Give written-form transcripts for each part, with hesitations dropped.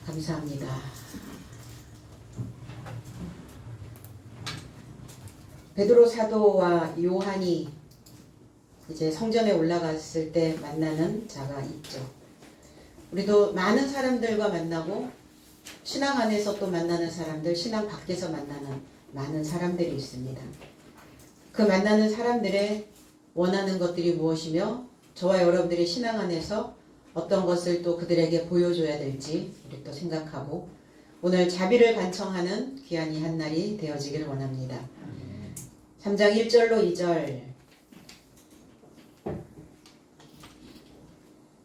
감사합니다. 베드로 사도와 요한이 이제 성전에 올라갔을 때 만나는 자가 있죠. 우리도 많은 사람들과 만나고 신앙 안에서 또 만나는 사람들, 신앙 밖에서 만나는 많은 사람들이 있습니다. 그 만나는 사람들의 원하는 것들이 무엇이며 저와 여러분들의 신앙 안에서 어떤 것을 또 그들에게 보여줘야 될지 우리 또 생각하고 오늘 자비를 간청하는 귀한 이 한날이 되어지기를 원합니다. 3장 1절로 2절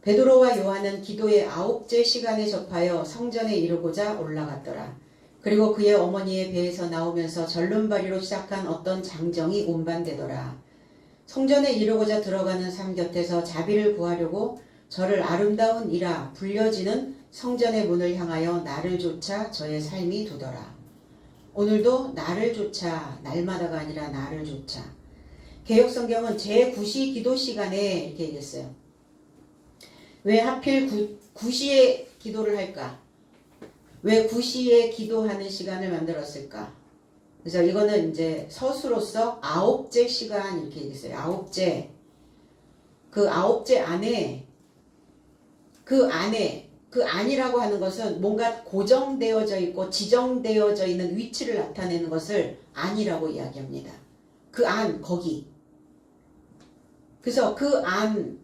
베드로와 요한은 기도의 9째 시간에 접하여 성전에 이르고자 올라갔더라. 그리고 그의 어머니의 배에서 나오면서 절름발이로 시작한 어떤 장정이 운반되더라. 성전에 이르고자 들어가는 삶 곁에서 자비를 구하려고 저를 아름다운 이라 불려지는 성전의 문을 향하여 나를 좇아 저의 삶이 두더라. 오늘도 나를 좇아, 날마다가 아니라 나를 좇아. 개역성경은 제9시 기도 시간에 이렇게 얘기했어요. 왜 하필 9시에 기도를 할까? 왜 9시에 기도하는 시간을 만들었을까? 그래서 이거는 이제 서수로서 9째 시간 이렇게 얘기했어요. 9째. 그 9째 안에 그 안이라고 하는 것은 뭔가 고정되어져 있고 지정되어져 있는 위치를 나타내는 것을 안이라고 이야기합니다. 그 안, 거기. 그래서 그 안,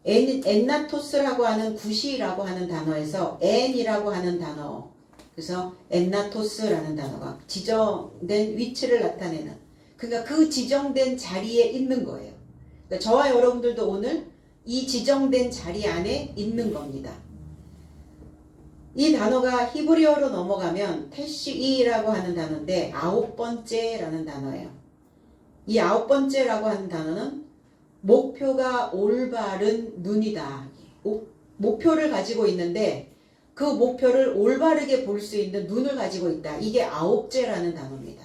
엔나토스라고 하는 구시라고 하는 단어에서 엔이라고 하는 단어, 그래서 엔나토스라는 단어가 지정된 위치를 나타내는, 그러니까 그 지정된 자리에 있는 거예요. 그러니까 저와 여러분들도 오늘 이 지정된 자리 안에 있는 겁니다. 이 단어가 히브리어로 넘어가면 테시이라고 하는 단어인데 9번째라는 단어예요. 이 9번째라고 하는 단어는 목표가 올바른 눈이다. 목표를 가지고 있는데 그 목표를 올바르게 볼 수 있는 눈을 가지고 있다. 이게 9째라는 단어입니다.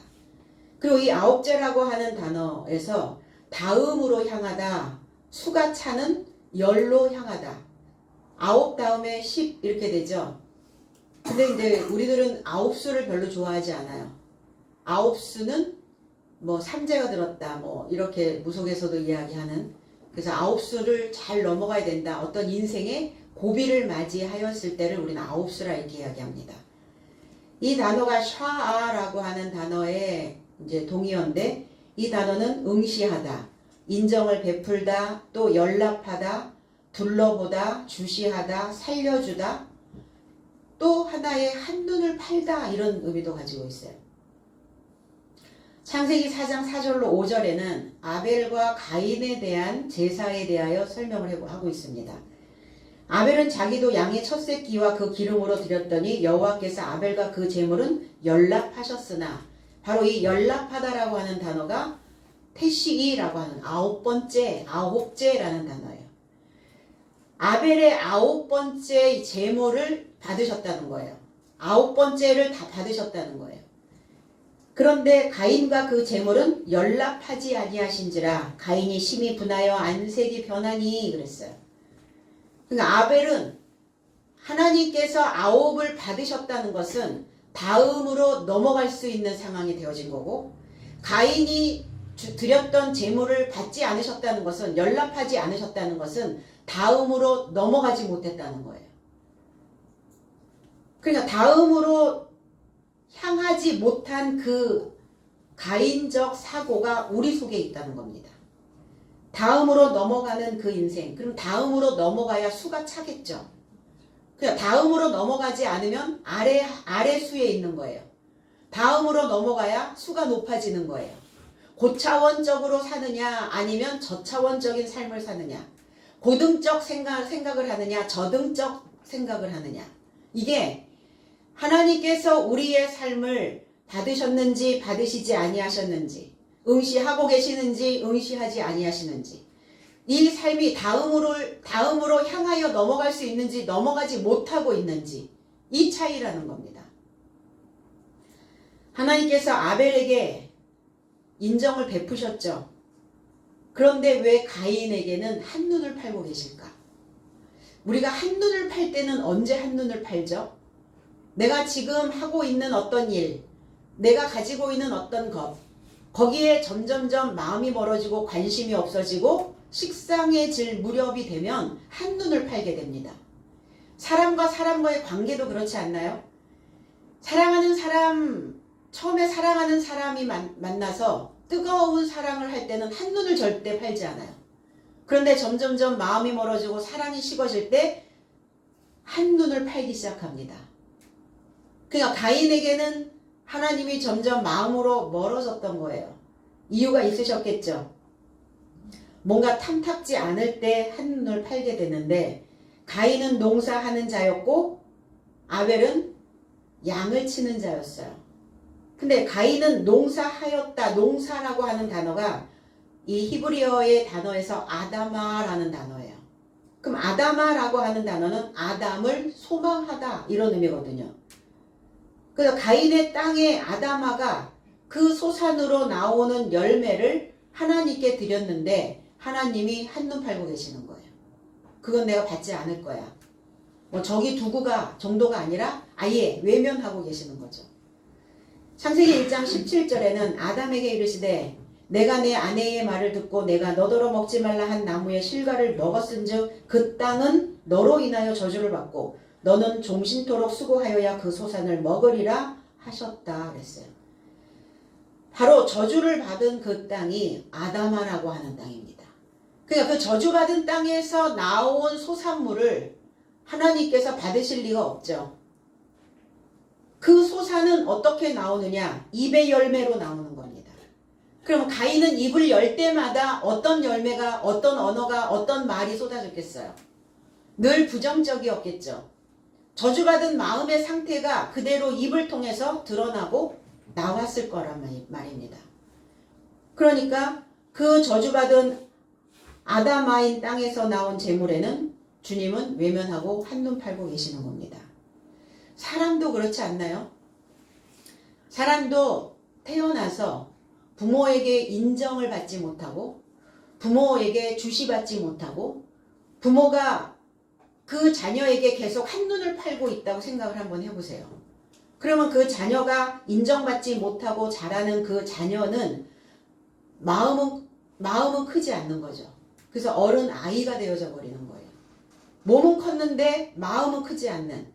그리고 이 9째라고 하는 단어에서 다음으로 향하다, 수가 차는 열로 향하다. 9 다음에 10 이렇게 되죠. 근데 이제 우리들은 9수를 별로 좋아하지 않아요. 9수는 뭐 삼재가 들었다, 뭐 이렇게 무속에서도 이야기하는, 그래서 9수를 잘 넘어가야 된다. 어떤 인생의 고비를 맞이하였을 때를 우리는 9수라 이렇게 이야기합니다. 이 단어가 샤아라고 하는 단어의 이제 동의어인데, 이 단어는 응시하다, 인정을 베풀다, 또 연락하다, 둘러보다, 주시하다, 살려주다, 또 하나의 한눈을 팔다, 이런 의미도 가지고 있어요. 창세기 4장 4절로 5절에는 아벨과 가인에 대한 제사에 대하여 설명을 하고 있습니다. 아벨은 자기도 양의 첫 새끼와 그 기름으로 드렸더니 여호와께서 아벨과 그 제물은 연락하셨으나, 바로 이 연락하다라고 하는 단어가 테시이라고 하는 9번째라는 단어예요. 아벨의 9번째 제물을 받으셨다는 거예요. 9번째를 다 받으셨다는 거예요. 그런데 가인과 그 제물은 연락하지 아니하신지라 가인이 심히 분하여 안색이 변하니 그랬어요. 그러니까 아벨은 하나님께서 9을 받으셨다는 것은 다음으로 넘어갈 수 있는 상황이 되어진 거고, 가인이 드렸던 제물을 받지 않으셨다는 것은, 연락하지 않으셨다는 것은 다음으로 넘어가지 못했다는 거예요. 그러니까 다음으로 향하지 못한 그 가인적 사고가 우리 속에 있다는 겁니다. 다음으로 넘어가는 그 인생, 그럼 다음으로 넘어가야 수가 차겠죠. 그냥 다음으로 넘어가지 않으면 아래 수에 있는 거예요. 다음으로 넘어가야 수가 높아지는 거예요. 고차원적으로 사느냐 아니면 저차원적인 삶을 사느냐, 고등적 생각을 하느냐 저등적 생각을 하느냐, 이게 하나님께서 우리의 삶을 받으셨는지 받으시지 아니하셨는지, 응시하고 계시는지 응시하지 아니하시는지, 이 삶이 다음으로 향하여 넘어갈 수 있는지 넘어가지 못하고 있는지, 이 차이라는 겁니다. 하나님께서 아벨에게 인정을 베푸셨죠. 그런데 왜 가인에게는 한눈을 팔고 계실까? 우리가 한눈을 팔 때는 언제 한눈을 팔죠? 내가 지금 하고 있는 어떤 일, 내가 가지고 있는 어떤 것, 거기에 점점점 마음이 멀어지고 관심이 없어지고 식상해질 무렵이 되면 한눈을 팔게 됩니다. 사람과 사람과의 관계도 그렇지 않나요? 사랑하는 사람, 처음에 사랑하는 사람이 만나서 뜨거운 사랑을 할 때는 한눈을 절대 팔지 않아요. 그런데 점점점 마음이 멀어지고 사랑이 식어질 때 한눈을 팔기 시작합니다. 그러니까 가인에게는 하나님이 점점 마음으로 멀어졌던 거예요. 이유가 있으셨겠죠. 뭔가 탐탁지 않을 때 한눈을 팔게 되는데 가인은 농사하는 자였고 아벨은 양을 치는 자였어요. 근데 가인은 농사하였다. 농사라고 하는 단어가 이 히브리어의 단어에서 아다마라는 단어예요. 그럼 아다마라고 하는 단어는 아담을 소망하다 이런 의미거든요. 그래서 가인의 땅에 아다마가 그 소산으로 나오는 열매를 하나님께 드렸는데 하나님이 한눈 팔고 계시는 거예요. 그건 내가 받지 않을 거야. 뭐 저기 두고 가 정도가 아니라 아예 외면하고 계시는 거죠. 창세기 1장 17절에는 아담에게 이르시되 내가 내 아내의 말을 듣고 내가 너더러 먹지 말라 한 나무의 실과를 먹었은즉 그 땅은 너로 인하여 저주를 받고 너는 종신토록 수고하여야 그 소산을 먹으리라 하셨다 그랬어요. 바로 저주를 받은 그 땅이 아다마라고 하는 땅입니다. 그러니까 그 저주받은 땅에서 나온 소산물을 하나님께서 받으실 리가 없죠. 그 소산은 어떻게 나오느냐? 입의 열매로 나오는 겁니다. 그럼 가인은 입을 열 때마다 어떤 열매가, 어떤 언어가, 어떤 말이 쏟아졌겠어요? 늘 부정적이었겠죠. 저주받은 마음의 상태가 그대로 입을 통해서 드러나고 나왔을 거란 말입니다. 그러니까 그 저주받은 아다마인 땅에서 나온 재물에는 주님은 외면하고 한눈 팔고 계시는 겁니다. 사람도 그렇지 않나요? 사람도 태어나서 부모에게 인정을 받지 못하고 부모에게 주시받지 못하고 부모가 그 자녀에게 계속 한눈을 팔고 있다고 생각을 한번 해보세요. 그러면 그 자녀가 인정받지 못하고 자라는 그 자녀는 마음은 크지 않는 거죠. 그래서 어른 아이가 되어져 버리는 거예요. 몸은 컸는데 마음은 크지 않는.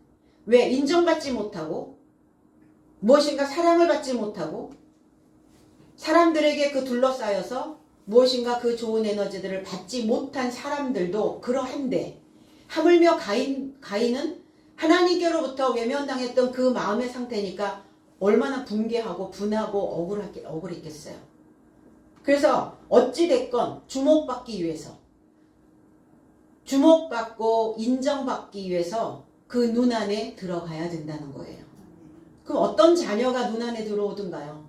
왜? 인정받지 못하고 무엇인가 사랑을 받지 못하고 사람들에게 그 둘러싸여서 무엇인가 그 좋은 에너지들을 받지 못한 사람들도 그러한데 하물며 가인은 하나님께로부터 외면당했던 그 마음의 상태니까 얼마나 붕괴하고 분하고 억울했겠어요. 그래서 어찌됐건 주목받기 위해서 주목받고 인정받기 위해서 그 눈 안에 들어가야 된다는 거예요. 그럼 어떤 자녀가 눈 안에 들어오든가요?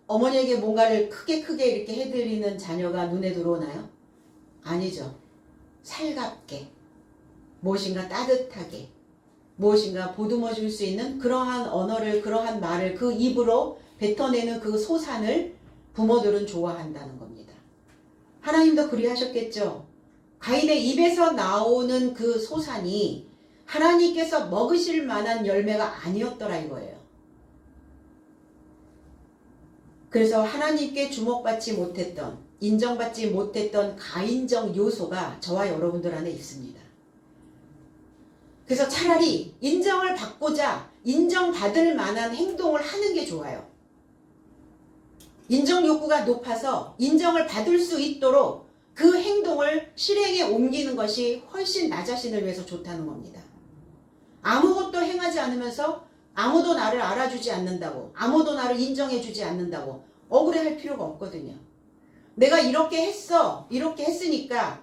어머니에게 뭔가를 크게 이렇게 해드리는 자녀가 눈에 들어오나요? 아니죠. 살갑게, 무엇인가 따뜻하게, 무엇인가 보듬어 줄 수 있는 그러한 언어를, 그러한 말을 그 입으로 뱉어내는 그 소산을 부모들은 좋아한다는 겁니다. 하나님도 그리하셨겠죠. 가인의 입에서 나오는 그 소산이 하나님께서 먹으실 만한 열매가 아니었더라 이거예요. 그래서 하나님께 주목받지 못했던, 인정받지 못했던 가인적 요소가 저와 여러분들 안에 있습니다. 그래서 차라리 인정을 받고자 인정받을 만한 행동을 하는 게 좋아요. 인정 욕구가 높아서 인정을 받을 수 있도록 그 행동을 실행에 옮기는 것이 훨씬 나 자신을 위해서 좋다는 겁니다. 아무것도 행하지 않으면서 아무도 나를 알아주지 않는다고, 아무도 나를 인정해주지 않는다고 억울해할 필요가 없거든요. 내가 이렇게 했어, 이렇게 했으니까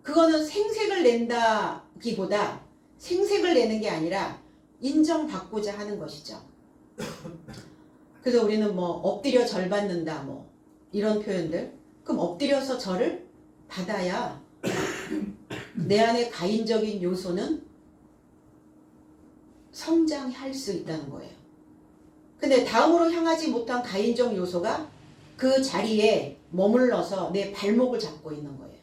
그거는 생색을 낸다기보다 생색을 내는 게 아니라 인정받고자 하는 것이죠. 그래서 우리는 뭐 엎드려 절 받는다 뭐 이런 표현들. 그럼 엎드려서 절을 받아야 내 안에 가인적인 요소는 성장할 수 있다는 거예요. 근데 다음으로 향하지 못한 가인적 요소가 그 자리에 머물러서 내 발목을 잡고 있는 거예요.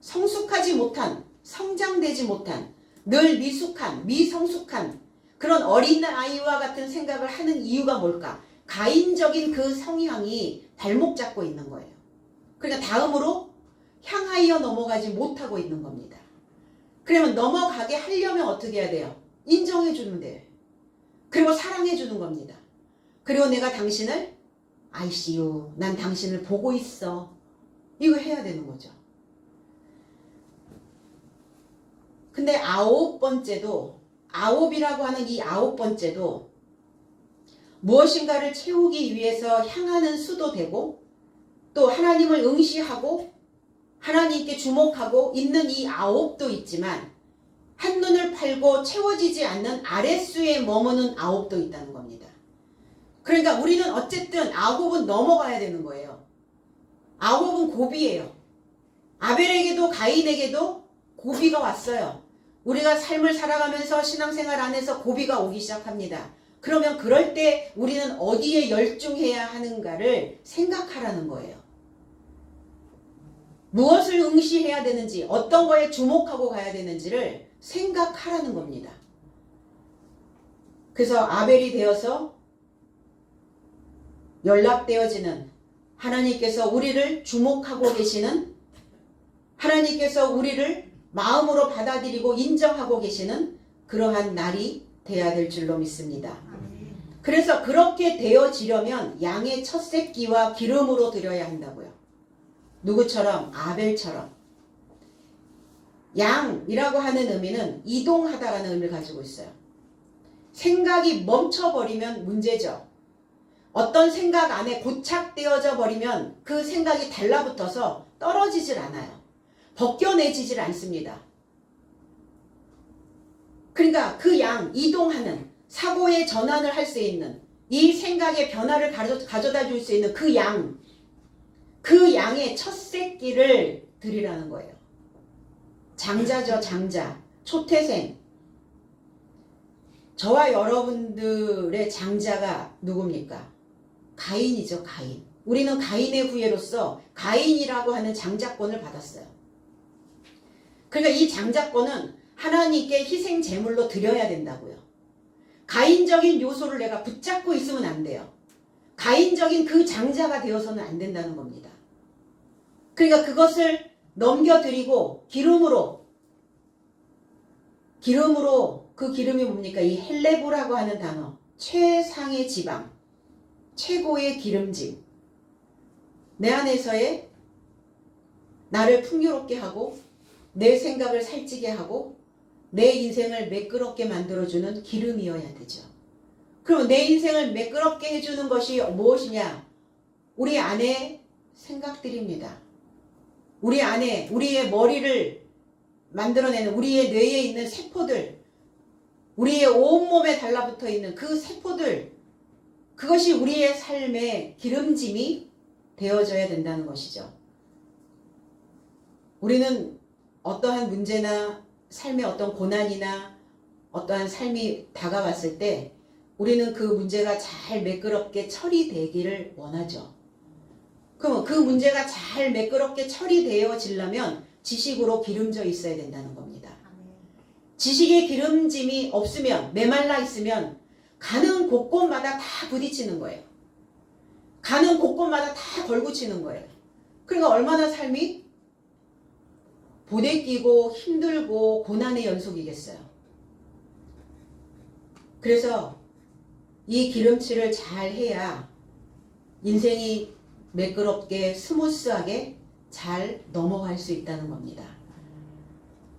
성숙하지 못한, 성장되지 못한 늘 미숙한, 미성숙한 그런 어린아이와 같은 생각을 하는 이유가 뭘까? 가인적인 그 성향이 발목 잡고 있는 거예요. 그러니까 다음으로 향하여 넘어가지 못하고 있는 겁니다. 그러면 넘어가게 하려면 어떻게 해야 돼요? 인정해 주면 돼요. 그리고 사랑해 주는 겁니다. 그리고 내가 당신을 I see you. 난 당신을 보고 있어. 이거 해야 되는 거죠. 근데 아홉이라고 하는 이 9번째도 무엇인가를 채우기 위해서 향하는 수도 되고 또 하나님을 응시하고 하나님께 주목하고 있는 이 9도 있지만 한눈을 팔고 채워지지 않는 아랫수에 머무는 9도 있다는 겁니다. 그러니까 우리는 어쨌든 9은 넘어가야 되는 거예요. 9은 고비예요. 아벨에게도 가인에게도 고비가 왔어요. 우리가 삶을 살아가면서 신앙생활 안에서 고비가 오기 시작합니다. 그러면 그럴 때 우리는 어디에 열중해야 하는가를 생각하라는 거예요. 무엇을 응시해야 되는지, 어떤 거에 주목하고 가야 되는지를 생각하라는 겁니다. 그래서 아벨이 되어서 연락되어지는 하나님께서 우리를 주목하고 계시는, 하나님께서 우리를 마음으로 받아들이고 인정하고 계시는 그러한 날이 돼야 될 줄로 믿습니다. 그래서 그렇게 되어지려면 양의 첫 새끼와 기름으로 드려야 한다고요. 누구처럼? 아벨처럼. 양이라고 하는 의미는 이동하다라는 의미를 가지고 있어요. 생각이 멈춰버리면 문제죠. 어떤 생각 안에 고착되어져 버리면 그 생각이 달라붙어서 떨어지질 않아요. 벗겨내지질 않습니다. 그러니까 그 양, 이동하는, 사고의 전환을 할 수 있는, 이 생각의 변화를 가져다 줄 수 있는 그 양의 첫 새끼를 드리라는 거예요. 장자죠, 장자. 초태생. 저와 여러분들의 장자가 누굽니까? 가인이죠, 가인. 우리는 가인의 후예로서 가인이라고 하는 장자권을 받았어요. 그러니까 이 장자권은 하나님께 희생 제물로 드려야 된다고요. 가인적인 요소를 내가 붙잡고 있으면 안 돼요. 가인적인 그 장자가 되어서는 안 된다는 겁니다. 그러니까 그것을 넘겨드리고 기름으로 그 기름이 뭡니까? 이 헬레보라고 하는 단어. 최상의 지방, 최고의 기름짐. 내 안에서의 나를 풍요롭게 하고 내 생각을 살찌게 하고 내 인생을 매끄럽게 만들어주는 기름이어야 되죠. 그럼 내 인생을 매끄럽게 해주는 것이 무엇이냐? 우리 안에 생각들입니다. 우리 안에 우리의 머리를 만들어내는 우리의 뇌에 있는 세포들, 우리의 온몸에 달라붙어 있는 그 세포들, 그것이 우리의 삶의 기름짐이 되어져야 된다는 것이죠. 우리는 어떠한 문제나 삶의 어떤 고난이나 어떠한 삶이 다가왔을 때 우리는 그 문제가 잘 매끄럽게 처리되기를 원하죠. 그럼 그 문제가 잘 매끄럽게 처리되어지려면 지식으로 기름져 있어야 된다는 겁니다. 지식의 기름짐이 없으면, 메말라 있으면 가는 곳곳마다 다 부딪히는 거예요. 가는 곳곳마다 다 걸고치는 거예요. 그러니까 얼마나 삶이 부대끼고 힘들고 고난의 연속이겠어요. 그래서 이 기름칠을 잘 해야 인생이 매끄럽게 스무스하게 잘 넘어갈 수 있다는 겁니다.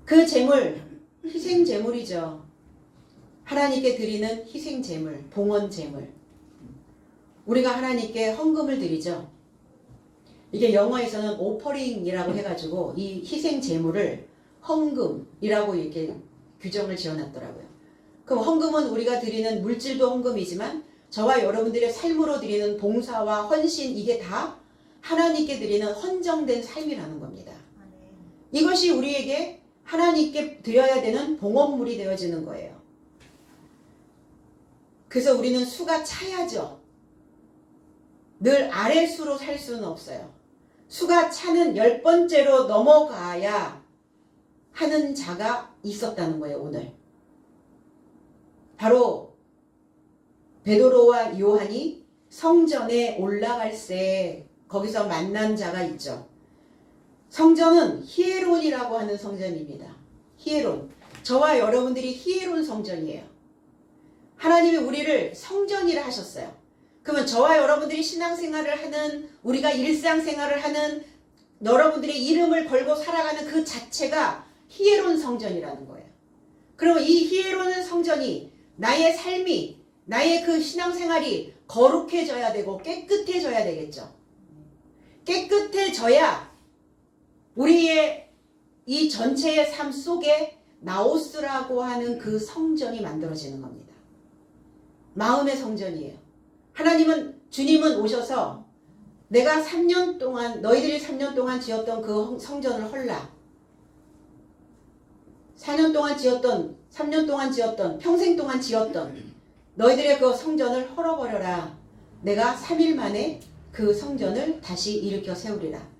그 제물, 희생 제물이죠. 하나님께 드리는 희생 제물, 봉헌 제물. 우리가 하나님께 헌금을 드리죠. 이게 영어에서는 오퍼링이라고 해가지고 이 희생 제물을 헌금이라고 이렇게 규정을 지어놨더라고요. 그럼 헌금은 우리가 드리는 물질도 헌금이지만 저와 여러분들의 삶으로 드리는 봉사와 헌신, 이게 다 하나님께 드리는 헌정된 삶이라는 겁니다. 이것이 우리에게 하나님께 드려야 되는 봉헌물이 되어지는 거예요. 그래서 우리는 수가 차야죠. 늘 아래수로 살 수는 없어요. 수가 차는 10번째로 넘어가야 하는 자가 있었다는 거예요. 오늘 바로 베드로와 요한이 성전에 올라갈 때 거기서 만난 자가 있죠. 성전은 히에론이라고 하는 성전입니다. 히에론. 저와 여러분들이 히에론 성전이에요. 하나님이 우리를 성전이라 하셨어요. 그러면 저와 여러분들이 신앙생활을 하는, 우리가 일상생활을 하는 여러분들의 이름을 걸고 살아가는 그 자체가 히에론 성전이라는 거예요. 그러면 이 히에론 성전이 나의 삶이, 나의 그 신앙생활이 거룩해져야 되고 깨끗해져야 되겠죠. 깨끗해져야 우리의 이 전체의 삶 속에 나오스라고 하는 그 성전이 만들어지는 겁니다. 마음의 성전이에요. 하나님은, 주님은 오셔서 내가 3년 동안, 너희들이 3년 동안 지었던 그 성전을 헐라. 4년 동안 지었던, 3년 동안 지었던, 평생 동안 지었던 너희들의 그 성전을 헐어버려라. 내가 3일 만에 그 성전을 다시 일으켜 세우리라.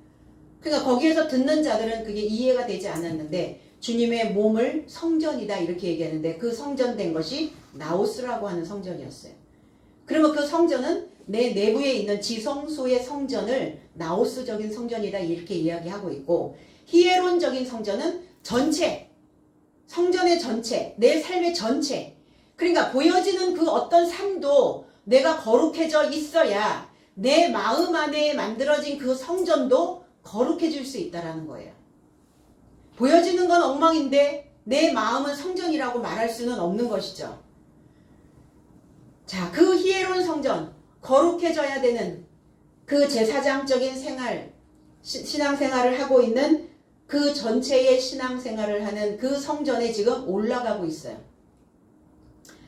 그러니까 거기에서 듣는 자들은 그게 이해가 되지 않았는데 주님의 몸을 성전이다 이렇게 얘기하는데 그 성전된 것이 나오스라고 하는 성전이었어요. 그러면 그 성전은 내 내부에 있는 지성소의 성전을 나오스적인 성전이다 이렇게 이야기하고 있고, 히에론적인 성전은 전체, 성전의 전체, 내 삶의 전체, 그러니까 보여지는 그 어떤 삶도 내가 거룩해져 있어야 내 마음 안에 만들어진 그 성전도 거룩해질 수 있다는 거예요. 보여지는 건 엉망인데 내 마음은 성전이라고 말할 수는 없는 것이죠. 자, 그 히에론 성전, 거룩해져야 되는 그 제사장적인 생활, 신앙생활을 하고 있는 그 전체의 신앙생활을 하는 그 성전에 지금 올라가고 있어요.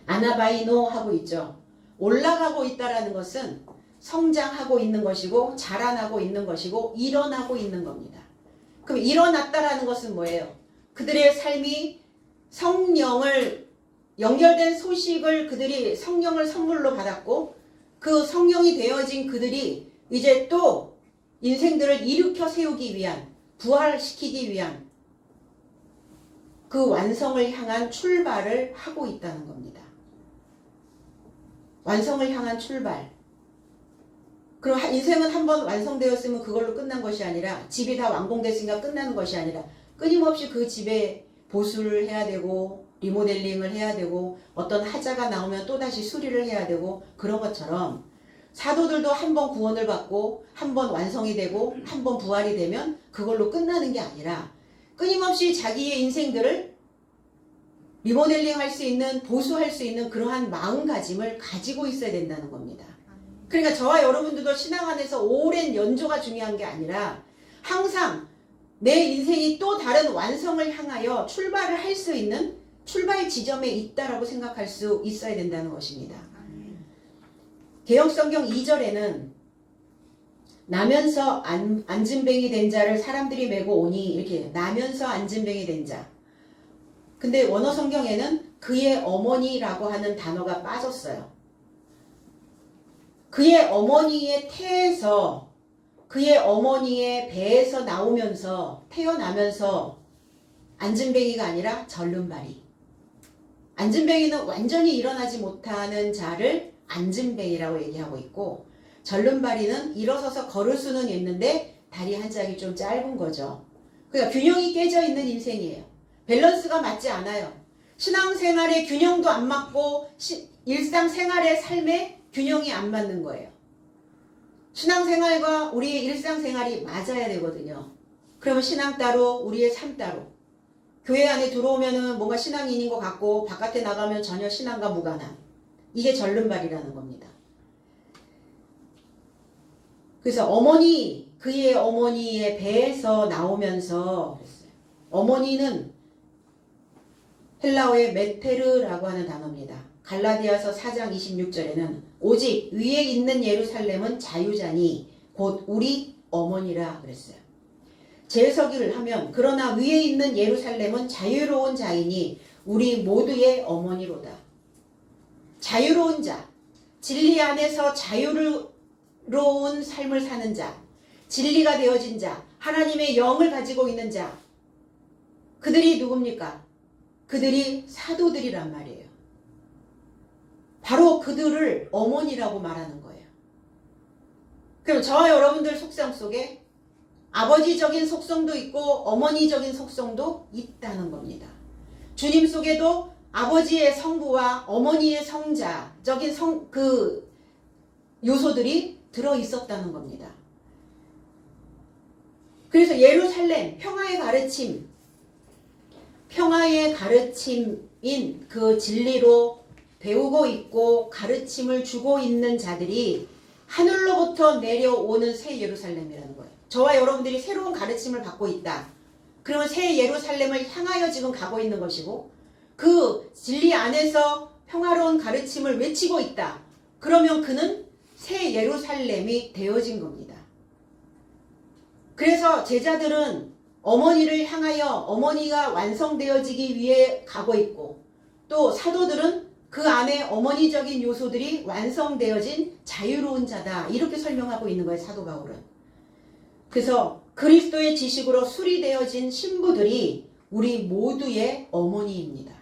아나바이노 하고 있죠. 올라가고 있다라는 것은 성장하고 있는 것이고 자라나고 있는 것이고 일어나고 있는 겁니다. 그럼 일어났다라는 것은 뭐예요? 그들의 삶이 성령을, 연결된 소식을 그들이 성령을 선물로 받았고 그 성령이 되어진 그들이 이제 또 인생들을 일으켜 세우기 위한, 부활시키기 위한 그 완성을 향한 출발을 하고 있다는 겁니다. 완성을 향한 출발. 그럼 인생은 한번 완성되었으면 그걸로 끝난 것이 아니라, 집이 다 완공됐으니까 끝나는 것이 아니라 끊임없이 그 집에 보수를 해야 되고 리모델링을 해야 되고 어떤 하자가 나오면 또다시 수리를 해야 되고, 그런 것처럼 사도들도 한번 구원을 받고 한번 완성이 되고 한번 부활이 되면 그걸로 끝나는 게 아니라 끊임없이 자기의 인생들을 리모델링 할 수 있는, 보수할 수 있는 그러한 마음가짐을 가지고 있어야 된다는 겁니다. 그러니까 저와 여러분들도 신앙 안에서 오랜 연조가 중요한 게 아니라 항상 내 인생이 또 다른 완성을 향하여 출발을 할 수 있는 출발 지점에 있다라고 생각할 수 있어야 된다는 것입니다. 개역성경 2절에는 나면서 앉은뱅이 된 자를 사람들이 메고 오니, 이렇게 나면서 앉은뱅이 된 자. 근데 원어 성경에는 그의 어머니라고 하는 단어가 빠졌어요. 그의 어머니의 태에서, 그의 어머니의 배에서 나오면서, 태어나면서 앉은뱅이가 아니라 절름발이. 앉은뱅이는 완전히 일어나지 못하는 자를 앉은뱅이라고 얘기하고 있고, 절름발이는 일어서서 걸을 수는 있는데 다리 한 짝이 좀 짧은 거죠. 그러니까 균형이 깨져 있는 인생이에요. 밸런스가 맞지 않아요. 신앙생활의 균형도 안 맞고 일상생활의 삶의 균형이 안 맞는 거예요. 신앙생활과 우리의 일상생활이 맞아야 되거든요. 그러면 신앙 따로, 우리의 삶 따로. 교회 안에 들어오면은 뭔가 신앙인인 것 같고 바깥에 나가면 전혀 신앙과 무관한, 이게 절름발이라는 겁니다. 그래서 어머니, 그의 어머니의 배에서 나오면서 그랬어요. 어머니는 헬라어의 메테르라고 하는 단어입니다. 갈라디아서 4장 26절에는 오직 위에 있는 예루살렘은 자유자니 곧 우리 어머니라 그랬어요. 재해석을 하면 그러나 위에 있는 예루살렘은 자유로운 자이니 우리 모두의 어머니로다. 자유로운 자, 진리 안에서 자유로운 삶을 사는 자, 진리가 되어진 자, 하나님의 영을 가지고 있는 자, 그들이 누굽니까? 그들이 사도들이란 말이에요. 바로 그들을 어머니라고 말하는 거예요. 그럼 저와 여러분들 속성 속에 아버지적인 속성도 있고 어머니적인 속성도 있다는 겁니다. 주님 속에도 아버지의 성부와 어머니의 성자적인 그 요소들이 들어 있었다는 겁니다. 그래서 예루살렘 평화의 가르침인 그 진리로 배우고 있고 가르침을 주고 있는 자들이 하늘로부터 내려오는 새 예루살렘이라는 거예요. 저와 여러분들이 새로운 가르침을 받고 있다. 그러면 새 예루살렘을 향하여 지금 가고 있는 것이고 그 진리 안에서 평화로운 가르침을 외치고 있다. 그러면 그는 새 예루살렘이 되어진 겁니다. 그래서 제자들은 어머니를 향하여 어머니가 완성되어지기 위해 가고 있고 또 사도들은 그 안에 어머니적인 요소들이 완성되어진 자유로운 자다. 이렇게 설명하고 있는 거예요. 사도 바울은. 그래서 그리스도의 지식으로 수리되어진 신부들이 우리 모두의 어머니입니다.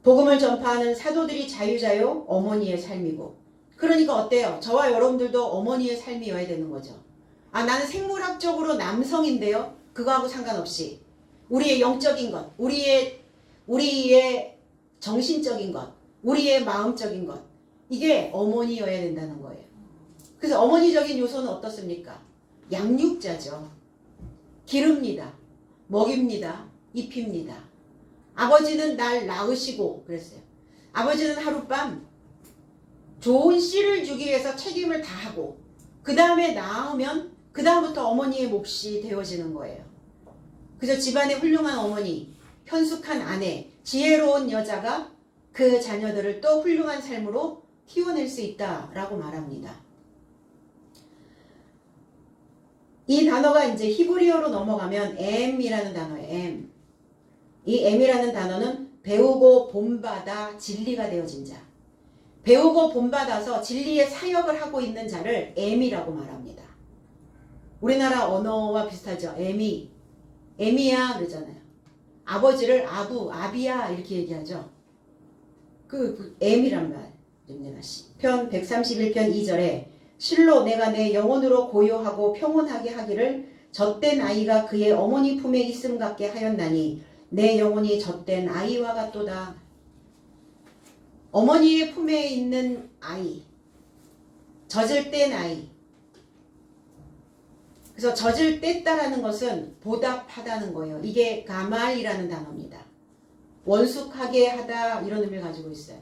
복음을 전파하는 사도들이 자유자요 어머니의 삶이고 그러니까 어때요? 저와 여러분들도 어머니의 삶이어야 되는 거죠. 나는 생물학적으로 남성인데요. 그거하고 상관없이 우리의 영적인 것, 우리의 정신적인 것, 우리의 마음적인 것 이게 어머니여야 된다는 거예요. 그래서 어머니적인 요소는 어떻습니까? 양육자죠. 기릅니다. 먹입니다. 입힙니다. 아버지는 날 낳으시고 그랬어요. 아버지는 하룻밤 좋은 씨를 주기 위해서 책임을 다하고 그 다음에 낳으면 그 다음부터 어머니의 몫이 되어지는 거예요. 그래서 집안의 훌륭한 어머니, 현숙한 아내, 지혜로운 여자가 그 자녀들을 또 훌륭한 삶으로 키워낼 수 있다라고 말합니다. 이 단어가 이제 히브리어로 넘어가면 M이라는 단어예요. M. 이 M이라는 단어는 배우고 본받아 진리가 되어진 자. 배우고 본받아서 진리의 사역을 하고 있는 자를 M이라고 말합니다. 우리나라 언어와 비슷하죠. M이야 그러잖아요. 아버지를 아비야 이렇게 얘기하죠. 그 M이란 말입니다. 편 131편 2절에 실로 내가 내 영혼으로 고요하고 평온하게 하기를 젖된 아이가 그의 어머니 품에 있음 같게 하였나니 내 영혼이 젖된 아이와 같도다. 어머니의 품에 있는 아이, 젖을 뗀 아이. 그래서 젖을 뗐다라는 것은 보답하다는 거예요. 이게 가말이라는 단어입니다. 원숙하게 하다 이런 의미를 가지고 있어요.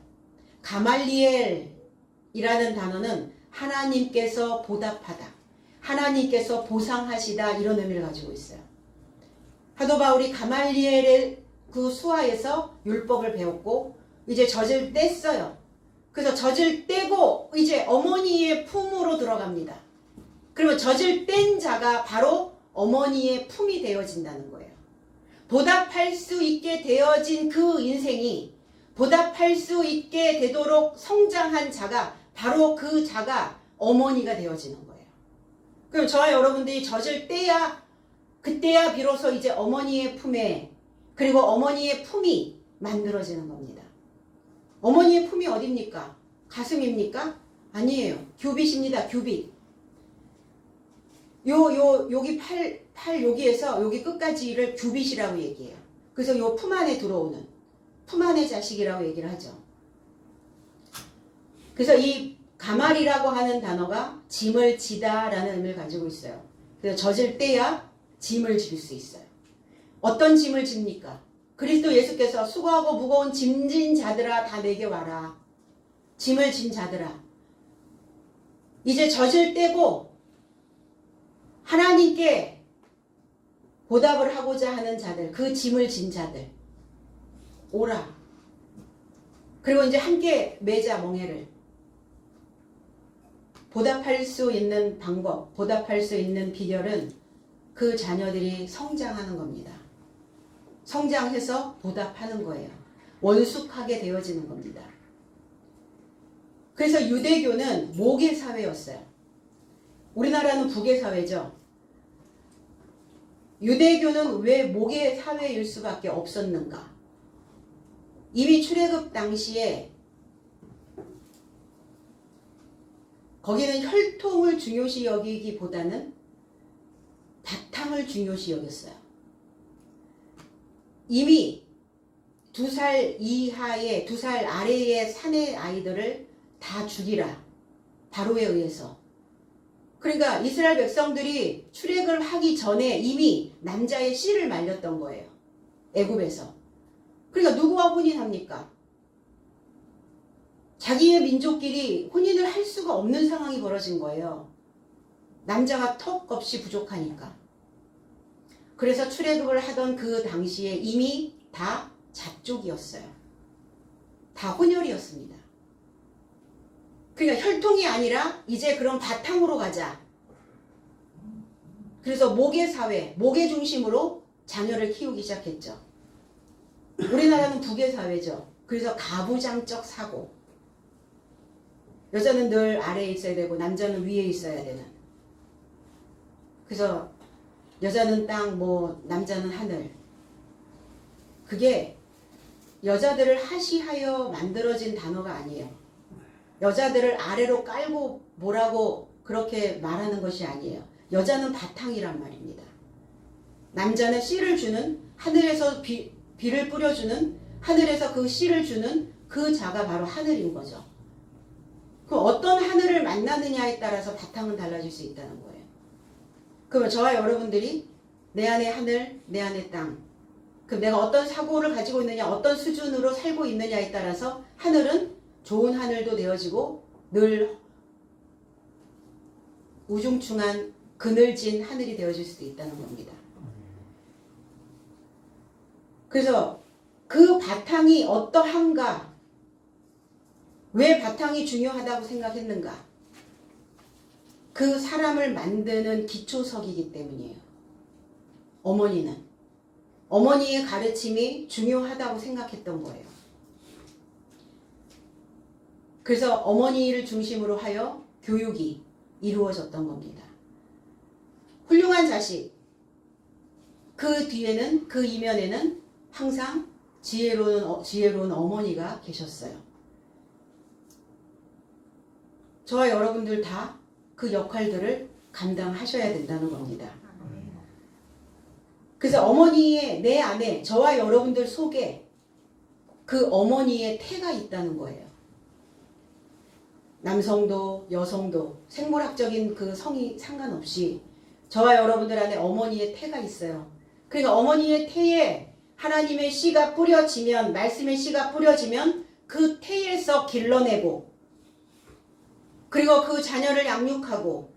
가말리엘이라는 단어는 하나님께서 보답하다, 하나님께서 보상하시다 이런 의미를 가지고 있어요. 사도 바울이 가말리엘의 그 수하에서 율법을 배웠고 이제 젖을 뗐어요. 그래서 젖을 떼고 이제 어머니의 품으로 들어갑니다. 그러면 젖을 뗀 자가 바로 어머니의 품이 되어진다는 거예요. 보답할 수 있게 되어진 그 인생이 보답할 수 있게 되도록 성장한 자가 바로 그 자가 어머니가 되어지는 거예요. 그럼 저와 여러분들이 젖을 떼야 그때야 비로소 이제 어머니의 품에 그리고 어머니의 품이 만들어지는 겁니다. 어머니의 품이 어딥니까? 가슴입니까? 아니에요. 규빗입니다. 규빗. 여기 팔 여기에서 여기 끝까지를 규빗이라고 얘기해요. 그래서 요 품 안에 들어오는 품 안의 자식이라고 얘기를 하죠. 그래서 이 가말이라고 하는 단어가 짐을 지다라는 의미를 가지고 있어요. 그래서 젖을 떼야 짐을 질 수 있어요. 어떤 짐을 집니까? 그리스도 예수께서 수고하고 무거운 짐진 자들아 다 내게 와라. 짐을 진 자들아. 이제 젖을 떼고 하나님께 보답을 하고자 하는 자들, 그 짐을 진 자들 오라. 그리고 이제 함께 매자 멍에를. 보답할 수 있는 방법, 보답할 수 있는 비결은 그 자녀들이 성장하는 겁니다. 성장해서 보답하는 거예요. 원숙하게 되어지는 겁니다. 그래서 유대교는 모계 사회였어요. 우리나라는 북의 사회죠. 유대교는 왜 목의 사회일 수밖에 없었는가? 이미 출애굽 당시에 거기는 혈통을 중요시 여기기보다는 바탕을 중요시 여겼어요. 이미 2살 이하의 2살 아래의 사내 아이들을 다 죽이라. 바로에 의해서. 그러니까 이스라엘 백성들이 출애굽을 하기 전에 이미 남자의 씨를 말렸던 거예요. 애굽에서. 그러니까 누구와 혼인합니까? 자기의 민족끼리 혼인을 할 수가 없는 상황이 벌어진 거예요. 남자가 턱없이 부족하니까. 그래서 출애굽을 하던 그 당시에 이미 다 잡족이었어요. 다 혼혈이었습니다. 그러니까 혈통이 아니라 이제 그런 바탕으로 가자. 그래서 목의 사회, 목의 중심으로 자녀를 키우기 시작했죠. 우리나라는 북의 사회죠. 그래서 가부장적 사고. 여자는 늘 아래에 있어야 되고 남자는 위에 있어야 되는. 그래서 여자는 땅, 남자는 하늘. 그게 여자들을 하시하여 만들어진 단어가 아니에요. 여자들을 아래로 깔고 뭐라고 그렇게 말하는 것이 아니에요. 여자는 바탕이란 말입니다. 남자는 씨를 주는, 하늘에서 비를 뿌려주는, 하늘에서 그 씨를 주는 그 자가 바로 하늘인 거죠. 그럼 어떤 하늘을 만나느냐에 따라서 바탕은 달라질 수 있다는 거예요. 그러면 저와 여러분들이 내 안에 하늘, 내 안에 땅. 그럼 내가 어떤 사고를 가지고 있느냐, 어떤 수준으로 살고 있느냐에 따라서 하늘은 좋은 하늘도 되어지고 늘 우중충한 그늘진 하늘이 되어질 수도 있다는 겁니다. 그래서 그 바탕이 어떠한가? 왜 바탕이 중요하다고 생각했는가? 그 사람을 만드는 기초석이기 때문이에요. 어머니의 가르침이 중요하다고 생각했던 거예요. 그래서 어머니를 중심으로 하여 교육이 이루어졌던 겁니다. 훌륭한 자식, 그 뒤에는, 그 이면에는 항상 지혜로운 어머니가 계셨어요. 저와 여러분들 다 그 역할들을 감당하셔야 된다는 겁니다. 그래서 어머니의 내 안에, 저와 여러분들 속에 그 어머니의 태가 있다는 거예요. 남성도 여성도 생물학적인 그 성이 상관없이 저와 여러분들 안에 어머니의 태가 있어요. 그러니까 어머니의 태에 하나님의 씨가 뿌려지면, 말씀의 씨가 뿌려지면 그 태에서 길러내고, 그리고 그 자녀를 양육하고,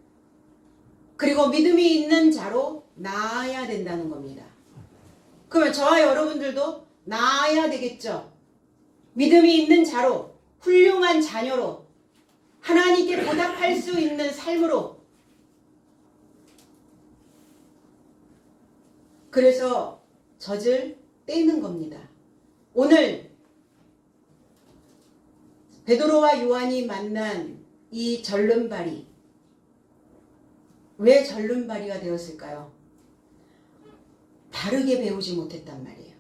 그리고 믿음이 있는 자로 낳아야 된다는 겁니다. 그러면 저와 여러분들도 낳아야 되겠죠. 믿음이 있는 자로, 훌륭한 자녀로, 하나님께 보답할 수 있는 삶으로. 그래서 젖을 떼는 겁니다. 오늘 베드로와 요한이 만난 이 절름발이 왜 절름발이가 되었을까요? 바르게 배우지 못했단 말이에요.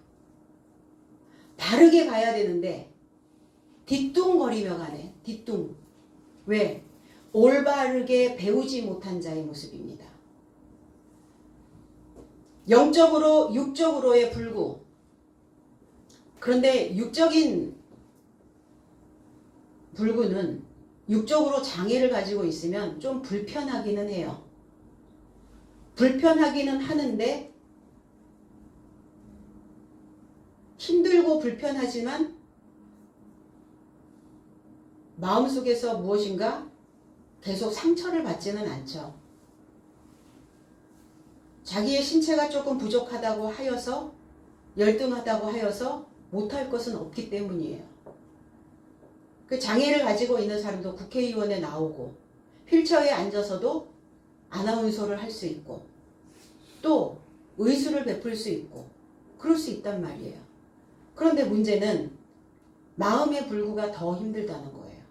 바르게 가야 되는데 뒤뚱거리며 가네. 뒤뚱. 왜? 올바르게 배우지 못한 자의 모습입니다. 영적으로 육적으로의 불구. 그런데 육적인 불구는 육적으로 장애를 가지고 있으면 좀 불편하기는 해요. 불편하기는 하는데 힘들고 불편하지만 마음속에서 무엇인가 계속 상처를 받지는 않죠. 자기의 신체가 조금 부족하다고 하여서, 열등하다고 하여서 못할 것은 없기 때문이에요. 그 장애를 가지고 있는 사람도 국회의원에 나오고 휠체어에 앉아서도 아나운서를 할 수 있고 또 의술을 베풀 수 있고 그럴 수 있단 말이에요. 그런데 문제는 마음의 불구가 더 힘들다는 거예요.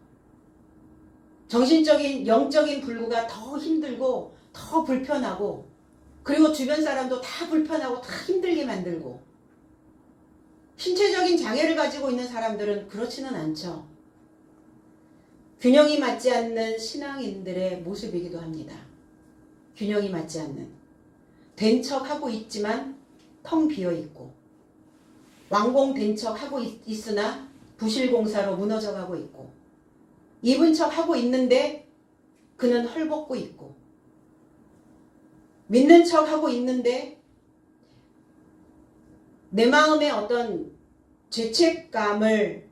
정신적인, 영적인 불구가 더 힘들고 더 불편하고 그리고 주변 사람도 다 불편하고 다 힘들게 만들고, 신체적인 장애를 가지고 있는 사람들은 그렇지는 않죠. 균형이 맞지 않는 신앙인들의 모습이기도 합니다. 균형이 맞지 않는. 된 척하고 있지만 텅 비어있고, 완공된 척하고 있으나 부실공사로 무너져가고 있고, 입은 척하고 있는데 그는 헐벗고 있고, 믿는 척하고 있는데 내 마음의 어떤 죄책감을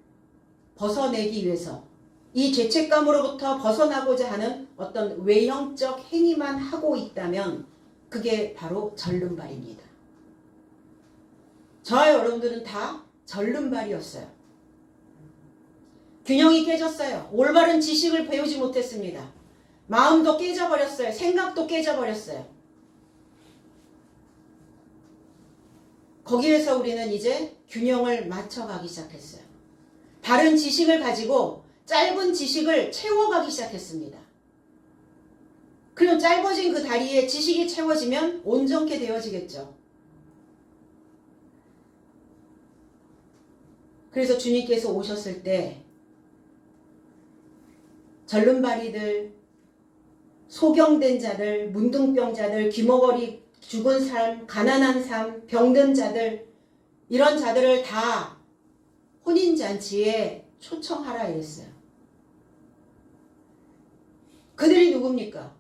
벗어내기 위해서 이 죄책감으로부터 벗어나고자 하는 어떤 외형적 행위만 하고 있다면 그게 바로 절름발입니다. 저와 여러분들은 다 절름발이었어요. 균형이 깨졌어요. 올바른 지식을 배우지 못했습니다. 마음도 깨져버렸어요. 생각도 깨져버렸어요. 거기에서 우리는 이제 균형을 맞춰가기 시작했어요. 바른 지식을 가지고 짧은 지식을 채워가기 시작했습니다. 그럼 짧아진 그 다리에 지식이 채워지면 온전케 되어지겠죠. 그래서 주님께서 오셨을 때 절름발이들, 소경된 자들, 문둥병자들, 귀머거리 죽은 삶, 가난한 삶, 병든 자들, 이런 자들을 다 혼인잔치에 초청하라 이랬어요. 그들이 누굽니까?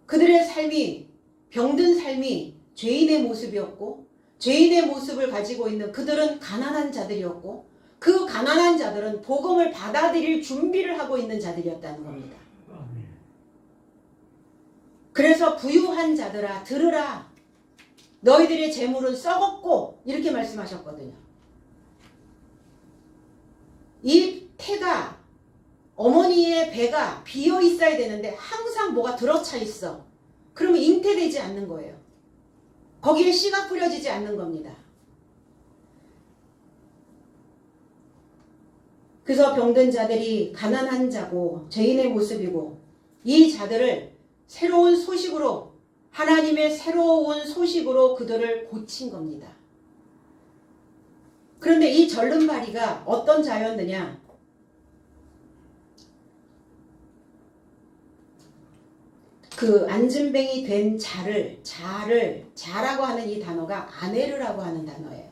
그들의 삶이, 병든 삶이 죄인의 모습이었고, 죄인의 모습을 가지고 있는 그들은 가난한 자들이었고, 그 가난한 자들은 복음을 받아들일 준비를 하고 있는 자들이었다는 겁니다. 그래서 부유한 자들아 들으라. 너희들의 재물은 썩었고, 이렇게 말씀하셨거든요. 이 태가, 어머니의 배가 비어 있어야 되는데 항상 뭐가 들어차 있어. 그러면 잉태되지 않는 거예요. 거기에 씨가 뿌려지지 않는 겁니다. 그래서 병든 자들이 가난한 자고 죄인의 모습이고, 이 자들을 새로운 소식으로, 하나님의 새로운 소식으로 그들을 고친 겁니다. 그런데 이 절름발이가 어떤 자였느냐? 그 안진뱅이 된 자라고 하는 이 단어가 아네르라고 하는 단어예요.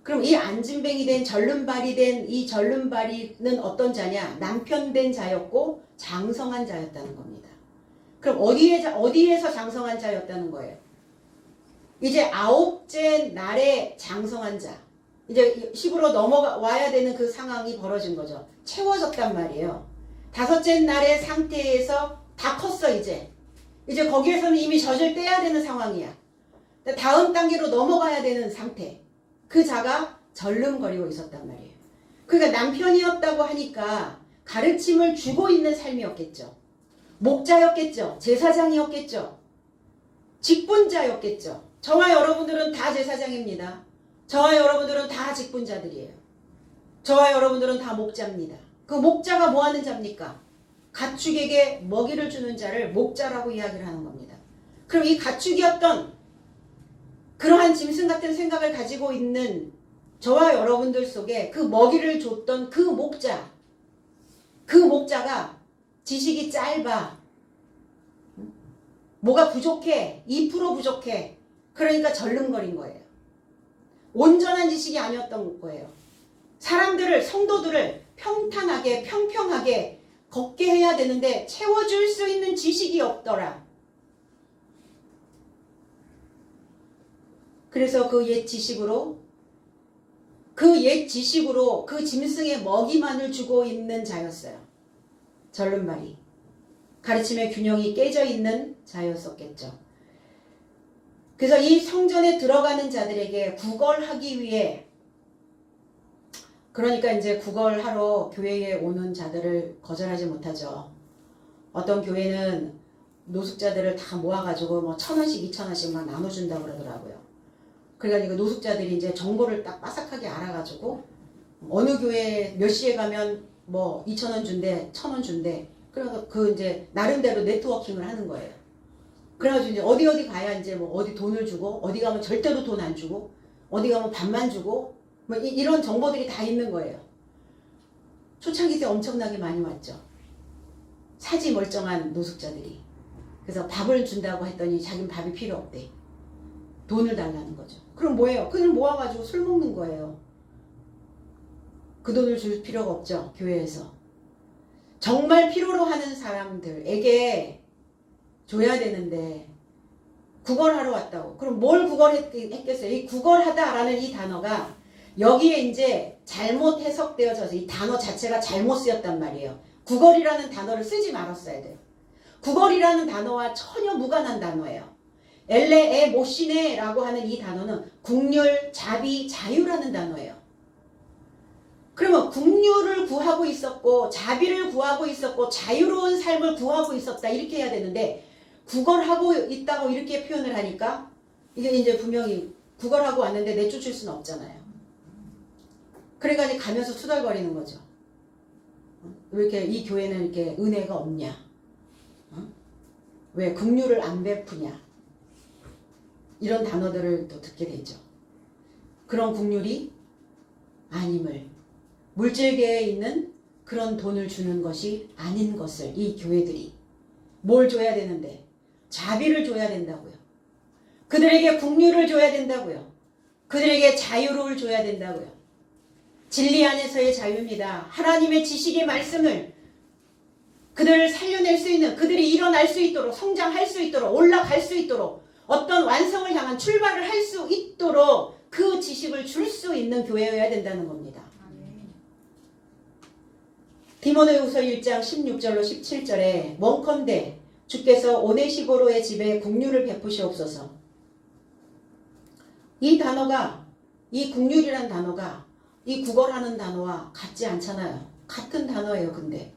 그럼 이 안진뱅이 된 절름발이 된 이 절름발이는 어떤 자냐? 남편 된 자였고 장성한 자였다는 겁니다. 그럼 어디에서 장성한 자였다는 거예요? 이제 9째 날에 장성한 자. 이제 10으로 넘어와야 되는 그 상황이 벌어진 거죠. 채워졌단 말이에요. 5째 날의 상태에서 다 컸어 이제. 이제 거기에서는 이미 젖을 떼야 되는 상황이야. 다음 단계로 넘어가야 되는 상태. 그 자가 절름거리고 있었단 말이에요. 그러니까 남편이었다고 하니까 가르침을 주고 있는 삶이었겠죠. 목자였겠죠. 제사장이었겠죠. 직분자였겠죠. 저와 여러분들은 다 제사장입니다. 저와 여러분들은 다 직분자들이에요. 저와 여러분들은 다 목자입니다. 그 목자가 뭐 하는 자입니까? 가축에게 먹이를 주는 자를 목자라고 이야기를 하는 겁니다. 그럼 이 가축이었던 그러한 짐승 같은 생각을 가지고 있는 저와 여러분들 속에 그 먹이를 줬던 그 목자가 지식이 짧아. 뭐가 부족해. 2% 부족해. 그러니까 절름거린 거예요. 온전한 지식이 아니었던 거예요. 사람들을, 성도들을 평탄하게, 평평하게 걷게 해야 되는데 채워줄 수 있는 지식이 없더라. 그래서 그 옛 지식으로 그 짐승의 먹이만을 주고 있는 자였어요. 절름발이. 가르침의 균형이 깨져 있는 자였었겠죠. 그래서 이 성전에 들어가는 자들에게 구걸하기 위해, 그러니까 이제 구걸하러 교회에 오는 자들을 거절하지 못하죠. 어떤 교회는 노숙자들을 다 모아가지고 뭐 1,000원씩 2,000원씩 막 나눠준다고 그러더라고요. 그러니까 노숙자들이 이제 정보를 딱 빠삭하게 알아가지고 어느 교회 몇 시에 가면 뭐 2,000원 준대, 1,000원 준대. 그래서 그 이제 나름대로 네트워킹을 하는 거예요. 그래가지고 이제 어디 가야 이제 뭐 어디 돈을 주고 어디 가면 절대로 돈 안 주고 어디 가면 밥만 주고 뭐 이런 정보들이 다 있는 거예요. 초창기 때 엄청나게 많이 왔죠. 사지 멀쩡한 노숙자들이. 그래서 밥을 준다고 했더니 자기는 밥이 필요 없대. 돈을 달라는 거죠. 그럼 뭐예요? 그냥 모아가지고 술 먹는 거예요. 그 돈을 줄 필요가 없죠. 교회에서. 정말 필요로 하는 사람들에게 줘야 되는데 구걸하러 왔다고. 그럼 뭘 구걸했겠어요? 이 구걸하다라는 이 단어가 여기에 이제 잘못 해석되어져서 이 단어 자체가 잘못 쓰였단 말이에요. 구걸이라는 단어를 쓰지 말았어야 돼요. 구걸이라는 단어와 전혀 무관한 단어예요. 엘레에 모시네라고 하는 이 단어는 국률, 자비, 자유라는 단어예요. 그러면 국률을 구하고 있었고 자비를 구하고 있었고 자유로운 삶을 구하고 있었다 이렇게 해야 되는데 구걸하고 있다고 이렇게 표현을 하니까 이게 이제 분명히 구걸하고 왔는데 내쫓을 수는 없잖아요. 그러니까 이제 가면서 투덜거리는 거죠. 왜 이렇게 이 교회는 이렇게 은혜가 없냐? 왜 긍휼을 안 베푸냐? 이런 단어들을 또 듣게 되죠. 그런 긍휼이 아님을 물질계에 있는 그런 돈을 주는 것이 아닌 것을 이 교회들이 뭘 줘야 되는데 자비를 줘야 된다고요. 그들에게 긍휼을 줘야 된다고요. 그들에게 자유를 줘야 된다고요. 진리 안에서의 자유입니다. 하나님의 지식의 말씀을 그들을 살려낼 수 있는 그들이 일어날 수 있도록 성장할 수 있도록 올라갈 수 있도록 어떤 완성을 향한 출발을 할 수 있도록 그 지식을 줄 수 있는 교회여야 된다는 겁니다. 디모데후서 1장 16절로 17절에 원컨대 주께서 오네시보로의 집에 긍휼을 베푸시옵소서. 이 단어가 이 긍휼이란 단어가 이 구걸하는 단어와 같지 않잖아요. 같은 단어예요. 근데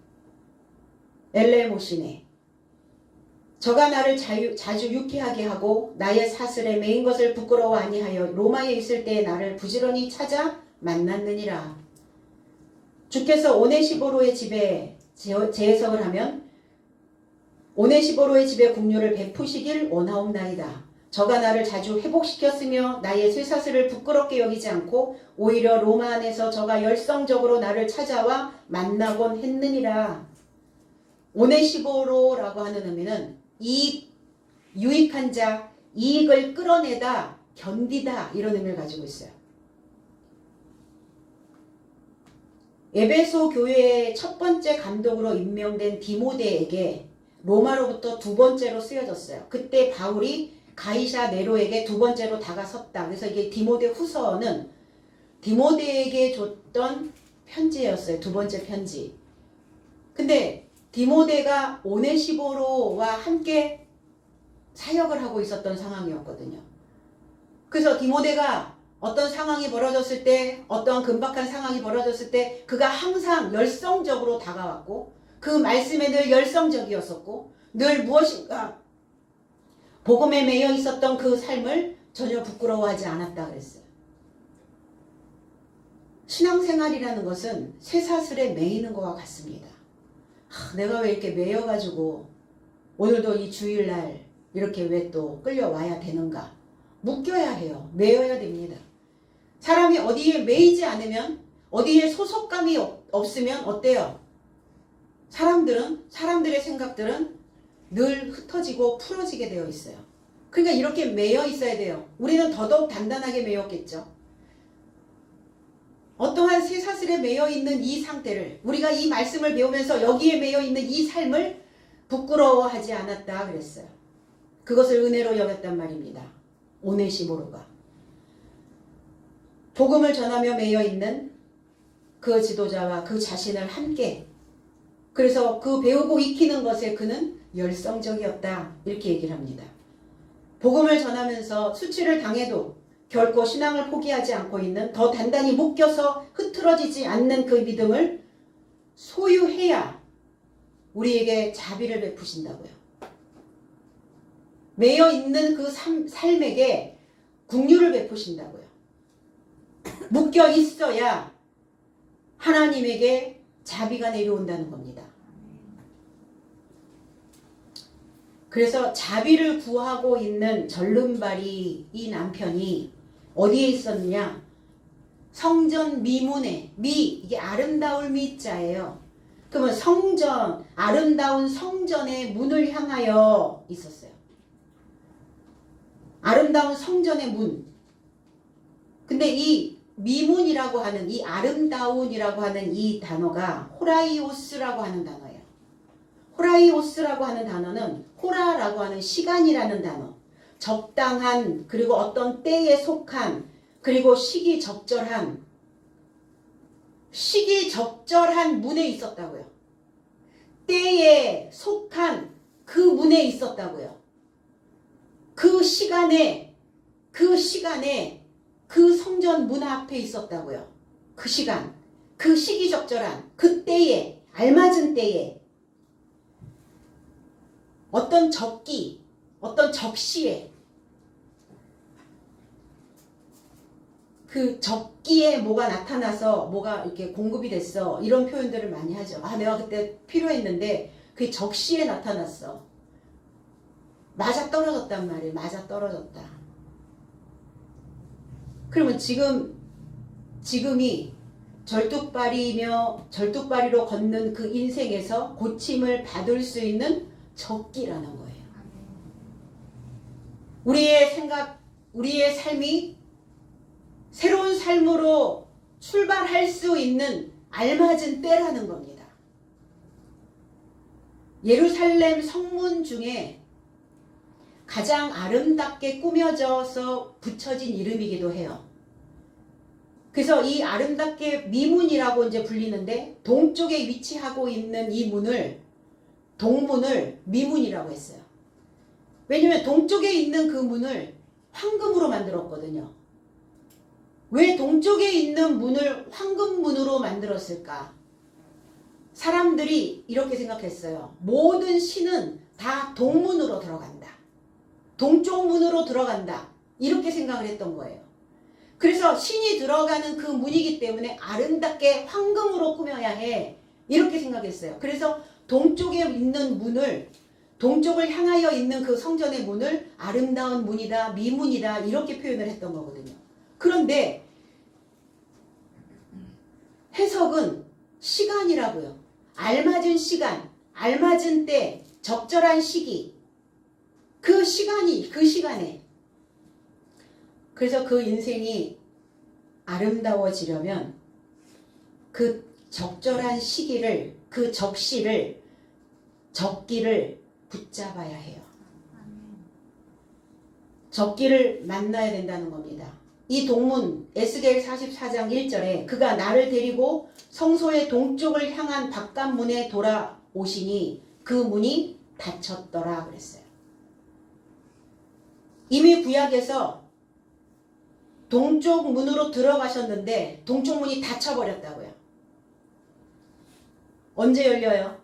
엘레모시네 저가 나를 자주 유쾌하게 하고 나의 사슬에 매인 것을 부끄러워 아니하여 로마에 있을 때에 나를 부지런히 찾아 만났느니라. 주께서 오네시보로의 집에 재해석을 하면 오네시보로의 집에 긍휼을 베푸시길 원하옵나이다. 저가 나를 자주 회복시켰으며 나의 쇠사슬을 부끄럽게 여기지 않고 오히려 로마 안에서 저가 열성적으로 나를 찾아와 만나곤 했느니라. 오네시보로라고 하는 의미는 유익한 자, 이익을 끌어내다, 견디다 이런 의미를 가지고 있어요. 에베소 교회의 첫 번째 감독으로 임명된 디모데에게 로마로부터 두 번째로 쓰여졌어요. 그때 바울이 가이사 네로에게 두 번째로 다가섰다. 그래서 이게 디모데 후서는 디모데에게 줬던 편지였어요. 두 번째 편지. 근데 디모데가 오네시보로와 함께 사역을 하고 있었던 상황이었거든요. 그래서 디모데가 어떤 상황이 벌어졌을 때, 어떠한 긴박한 상황이 벌어졌을 때 그가 항상 열성적으로 다가왔고 그 말씀에 늘 열성적이었었고 늘 무엇인가 복음에 매여 있었던 그 삶을 전혀 부끄러워하지 않았다 그랬어요. 신앙생활이라는 것은 쇠사슬에 매이는 것과 같습니다. 내가 왜 이렇게 매여가지고 오늘도 이 주일날 이렇게 왜 또 끌려와야 되는가? 묶여야 해요. 매여야 됩니다. 사람이 어디에 매이지 않으면 어디에 소속감이 없으면 어때요? 사람들의 생각들은 늘 흩어지고 풀어지게 되어 있어요. 그러니까 이렇게 매여 있어야 돼요. 우리는 더더욱 단단하게 매였겠죠. 어떠한 쇠사슬에 매여 있는 이 상태를 우리가 이 말씀을 배우면서 여기에 매여 있는 이 삶을 부끄러워하지 않았다 그랬어요. 그것을 은혜로 여겼단 말입니다. 오네시모로가 복음을 전하며 매여 있는 그 지도자와 그 자신을 함께 그래서 그 배우고 익히는 것에 그는 열성적이었다 이렇게 얘기를 합니다. 복음을 전하면서 수치를 당해도 결코 신앙을 포기하지 않고 있는 더 단단히 묶여서 흐트러지지 않는 그 믿음을 소유해야 우리에게 자비를 베푸신다고요. 매여 있는 그 삶에게 긍휼을 베푸신다고요. 묶여 있어야 하나님에게 자비가 내려온다는 겁니다. 그래서 자비를 구하고 있는 절름발이 이 남편이 어디에 있었느냐? 성전 미문에, 이게 아름다울 미자예요. 그러면 성전, 아름다운 성전의 문을 향하여 있었어요. 아름다운 성전의 문. 근데 이 미문이라고 하는, 이 아름다운이라고 하는 이 단어가 호라이오스라고 하는 단어예요. 호라이오스라고 하는 단어는 호라라고 하는 시간이라는 단어. 적당한, 그리고 어떤 때에 속한, 그리고 시기적절한 문에 있었다고요. 때에 속한 그 문에 있었다고요. 그 시간에 그 성전 문 앞에 있었다고요. 그 시간, 그 시기적절한 그 때에, 알맞은 때에 어떤 적기, 어떤 적시에, 그 적기에 뭐가 나타나서 뭐가 이렇게 공급이 됐어. 이런 표현들을 많이 하죠. 아, 내가 그때 필요했는데 그게 적시에 나타났어. 맞아 떨어졌단 말이에요. 맞아 떨어졌다. 그러면 지금이 절뚝발이로 걷는 그 인생에서 고침을 받을 수 있는 적기라는 거예요. 우리의 생각, 우리의 삶이 새로운 삶으로 출발할 수 있는 알맞은 때라는 겁니다. 예루살렘 성문 중에 가장 아름답게 꾸며져서 붙여진 이름이기도 해요. 그래서 이 아름답게 미문이라고 이제 불리는데 동쪽에 위치하고 있는 이 문을, 동문을 미문이라고 했어요. 왜냐면 동쪽에 있는 그 문을 황금으로 만들었거든요. 왜 동쪽에 있는 문을 황금문으로 만들었을까? 사람들이 이렇게 생각했어요. 모든 신은 다 동문으로 들어간다. 동쪽 문으로 들어간다. 이렇게 생각을 했던 거예요. 그래서 신이 들어가는 그 문이기 때문에 아름답게 황금으로 꾸며야 해. 이렇게 생각했어요. 그래서 동쪽에 있는 문을, 동쪽을 향하여 있는 그 성전의 문을 아름다운 문이다, 미문이다 이렇게 표현을 했던 거거든요. 그런데 해석은 시간이라고요. 알맞은 시간, 알맞은 때, 적절한 시기. 그 시간에. 그래서 그 인생이 아름다워지려면 그 적절한 시기를, 그 적기를 붙잡아야 해요. 적기를 만나야 된다는 겁니다. 이 동문 에스겔 44장 1절에 그가 나를 데리고 성소의 동쪽을 향한 바깥문에 돌아오시니 그 문이 닫혔더라 그랬어요. 이미 구약에서 동쪽 문으로 들어가셨는데 동쪽 문이 닫혀버렸다고요. 언제 열려요?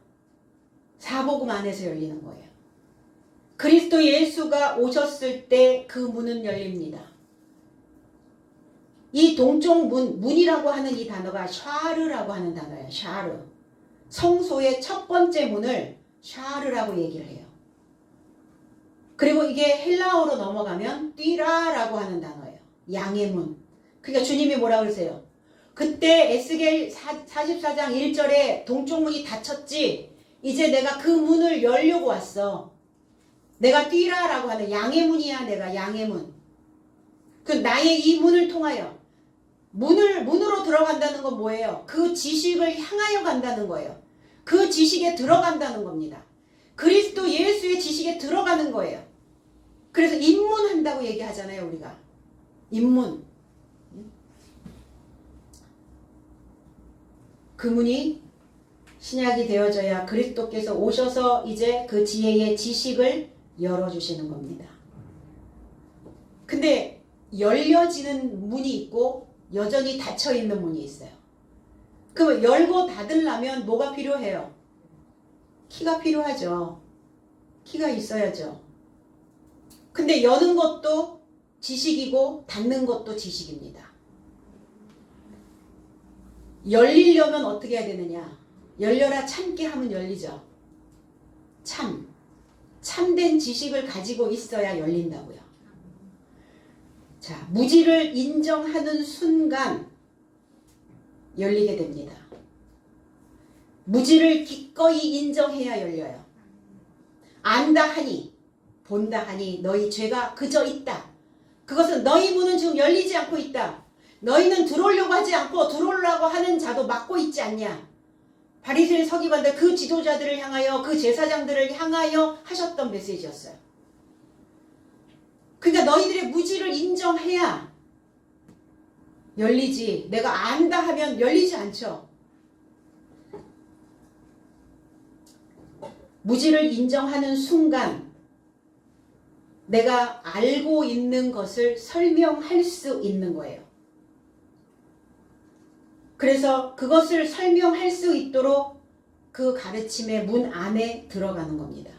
사복음 안에서 열리는 거예요. 그리스도 예수가 오셨을 때 그 문은 열립니다. 이 동쪽 문이라고 하는 이 단어가 샤르라고 하는 단어예요. 샤르. 성소의 첫 번째 문을 샤르라고 얘기를 해요. 그리고 이게 헬라어로 넘어가면 띠라라고 하는 단어예요. 양의 문. 그러니까 주님이 뭐라고 그러세요? 그때 에스겔 44장 1절에 동쪽 문이 닫혔지. 이제 내가 그 문을 열려고 왔어. 내가 띠라라고 하는 양의 문이야. 내가 양의 문. 그 나의 이 문을 통하여 문으로 들어간다는 건 뭐예요? 그 지식을 향하여 간다는 거예요. 그 지식에 들어간다는 겁니다. 그리스도 예수의 지식에 들어가는 거예요. 그래서 입문한다고 얘기하잖아요, 우리가. 입문. 그 문이 신약이 되어져야 그리스도께서 오셔서 이제 그 지혜의 지식을 열어주시는 겁니다. 근데 열려지는 문이 있고 여전히 닫혀있는 문이 있어요. 그럼 열고 닫으려면 뭐가 필요해요? 키가 필요하죠. 키가 있어야죠. 근데 여는 것도 지식이고 닫는 것도 지식입니다. 열리려면 어떻게 해야 되느냐? 열려라 참게 하면 열리죠. 참. 참된 지식을 가지고 있어야 열린다고요. 자, 무지를 인정하는 순간 열리게 됩니다. 무지를 기꺼이 인정해야 열려요. 안다 하니 본다 하니 너희 죄가 그저 있다. 그것은 너희 문은 지금 열리지 않고 있다. 너희는 들어오려고 하지 않고 들어오려고 하는 자도 막고 있지 않냐. 바리새인 서기관들 그 지도자들을 향하여 그 제사장들을 향하여 하셨던 메시지였어요. 그러니까 너희들의 무지를 인정해야 열리지. 내가 안다 하면 열리지 않죠. 무지를 인정하는 순간 내가 알고 있는 것을 설명할 수 있는 거예요. 그래서 그것을 설명할 수 있도록 그 가르침의 문 안에 들어가는 겁니다.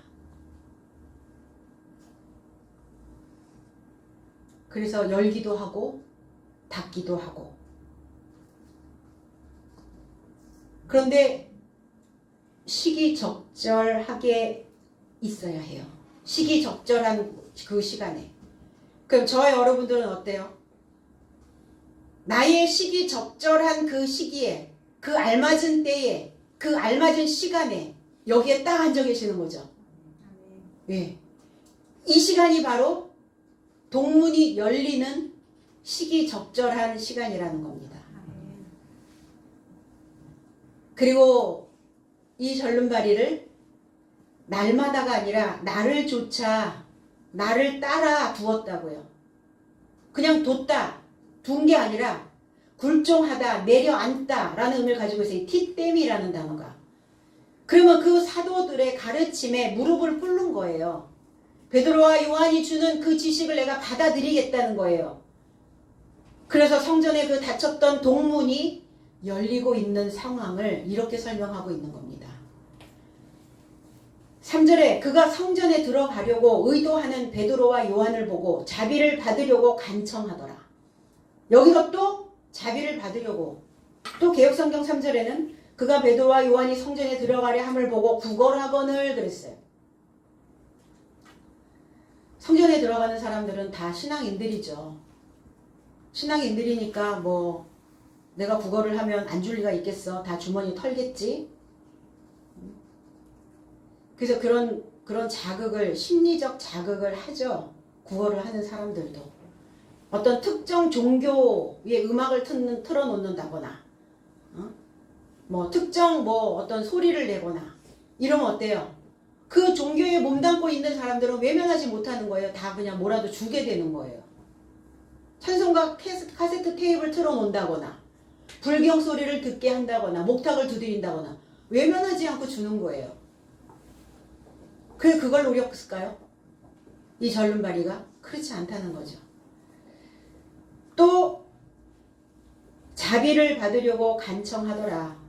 그래서 열기도 하고 닫기도 하고. 그런데 시기적절하게 있어야 해요. 시기적절한 그 시간에. 그럼 저와 여러분들은 어때요? 나의 시기적절한 그 시기에, 그 알맞은 때에, 그 알맞은 시간에 여기에 딱 앉아 계시는 거죠. 예. 이 시간이 바로 동문이 열리는 시기적절한 시간이라는 겁니다. 그리고 이 절름발이를 날마다가 아니라 나를 쫓아 나를 따라 두었다고요. 그냥 뒀다, 둔 게 아니라 굴종하다, 내려앉다 라는 의미를 가지고 있어요. 티땜이라는 단어가. 그러면 그 사도들의 가르침에 무릎을 꿇는 거예요. 베드로와 요한이 주는 그 지식을 내가 받아들이겠다는 거예요. 그래서 성전에 그 닫혔던 동문이 열리고 있는 상황을 이렇게 설명하고 있는 겁니다. 3절에 그가 성전에 들어가려고 의도하는 베드로와 요한을 보고 자비를 받으려고 간청하더라. 여기서 또 자비를 받으려고. 또 개역성경 3절에는 그가 베드로와 요한이 성전에 들어가려 함을 보고 구걸하거늘 그랬어요. 성전에 들어가는 사람들은 다 신앙인들이죠. 신앙인들이니까 뭐 내가 구걸을 하면 안 줄 리가 있겠어. 다 주머니 털겠지. 그래서 그런 자극을, 심리적 자극을 하죠. 구걸을 하는 사람들도. 어떤 특정 종교의 음악을 틀어놓는다거나, 뭐 특정 뭐 어떤 소리를 내거나 이러면 어때요? 그 종교에 몸담고 있는 사람들은 외면하지 못하는 거예요. 다 그냥 뭐라도 주게 되는 거예요. 찬송가 카세트 테이프를 틀어놓는다거나 불경 소리를 듣게 한다거나 목탁을 두드린다거나 외면하지 않고 주는 거예요. 그래서 그걸 노렸을까요? 이 절름발이가? 그렇지 않다는 거죠. 또 자비를 받으려고 간청하더라.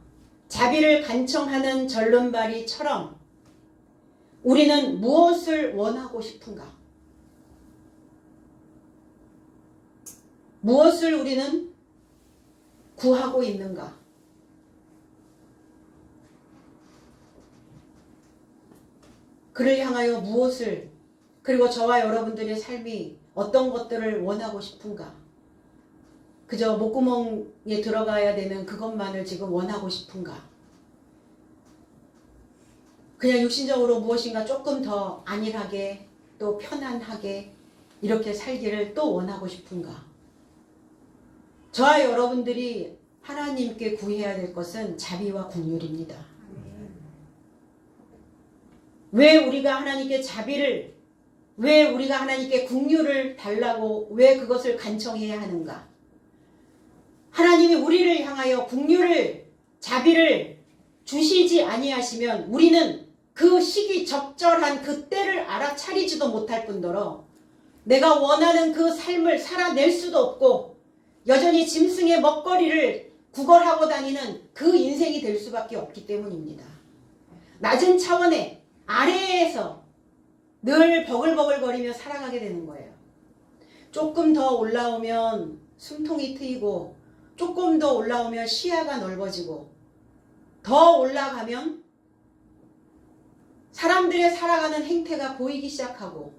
자비를 간청하는 절름발이처럼 우리는 무엇을 원하고 싶은가? 무엇을 우리는 구하고 있는가? 그를 향하여 무엇을, 그리고 저와 여러분들의 삶이 어떤 것들을 원하고 싶은가? 그저 목구멍에 들어가야 되는 그것만을 지금 원하고 싶은가? 그냥 육신적으로 무엇인가 조금 더 안일하게 또 편안하게 이렇게 살기를 또 원하고 싶은가? 저와 여러분들이 하나님께 구해야 될 것은 자비와 긍휼입니다. 왜 우리가 하나님께 자비를, 왜 우리가 하나님께 긍휼을 달라고 왜 그것을 간청해야 하는가? 하나님이 우리를 향하여 긍휼을, 자비를 주시지 아니하시면 우리는 그 시기 적절한 그 때를 알아차리지도 못할 뿐더러 내가 원하는 그 삶을 살아낼 수도 없고 여전히 짐승의 먹거리를 구걸하고 다니는 그 인생이 될 수밖에 없기 때문입니다. 낮은 차원의 아래에서 늘 버글버글거리며 살아가게 되는 거예요. 조금 더 올라오면 숨통이 트이고 조금 더 올라오면 시야가 넓어지고 더 올라가면 사람들의 살아가는 행태가 보이기 시작하고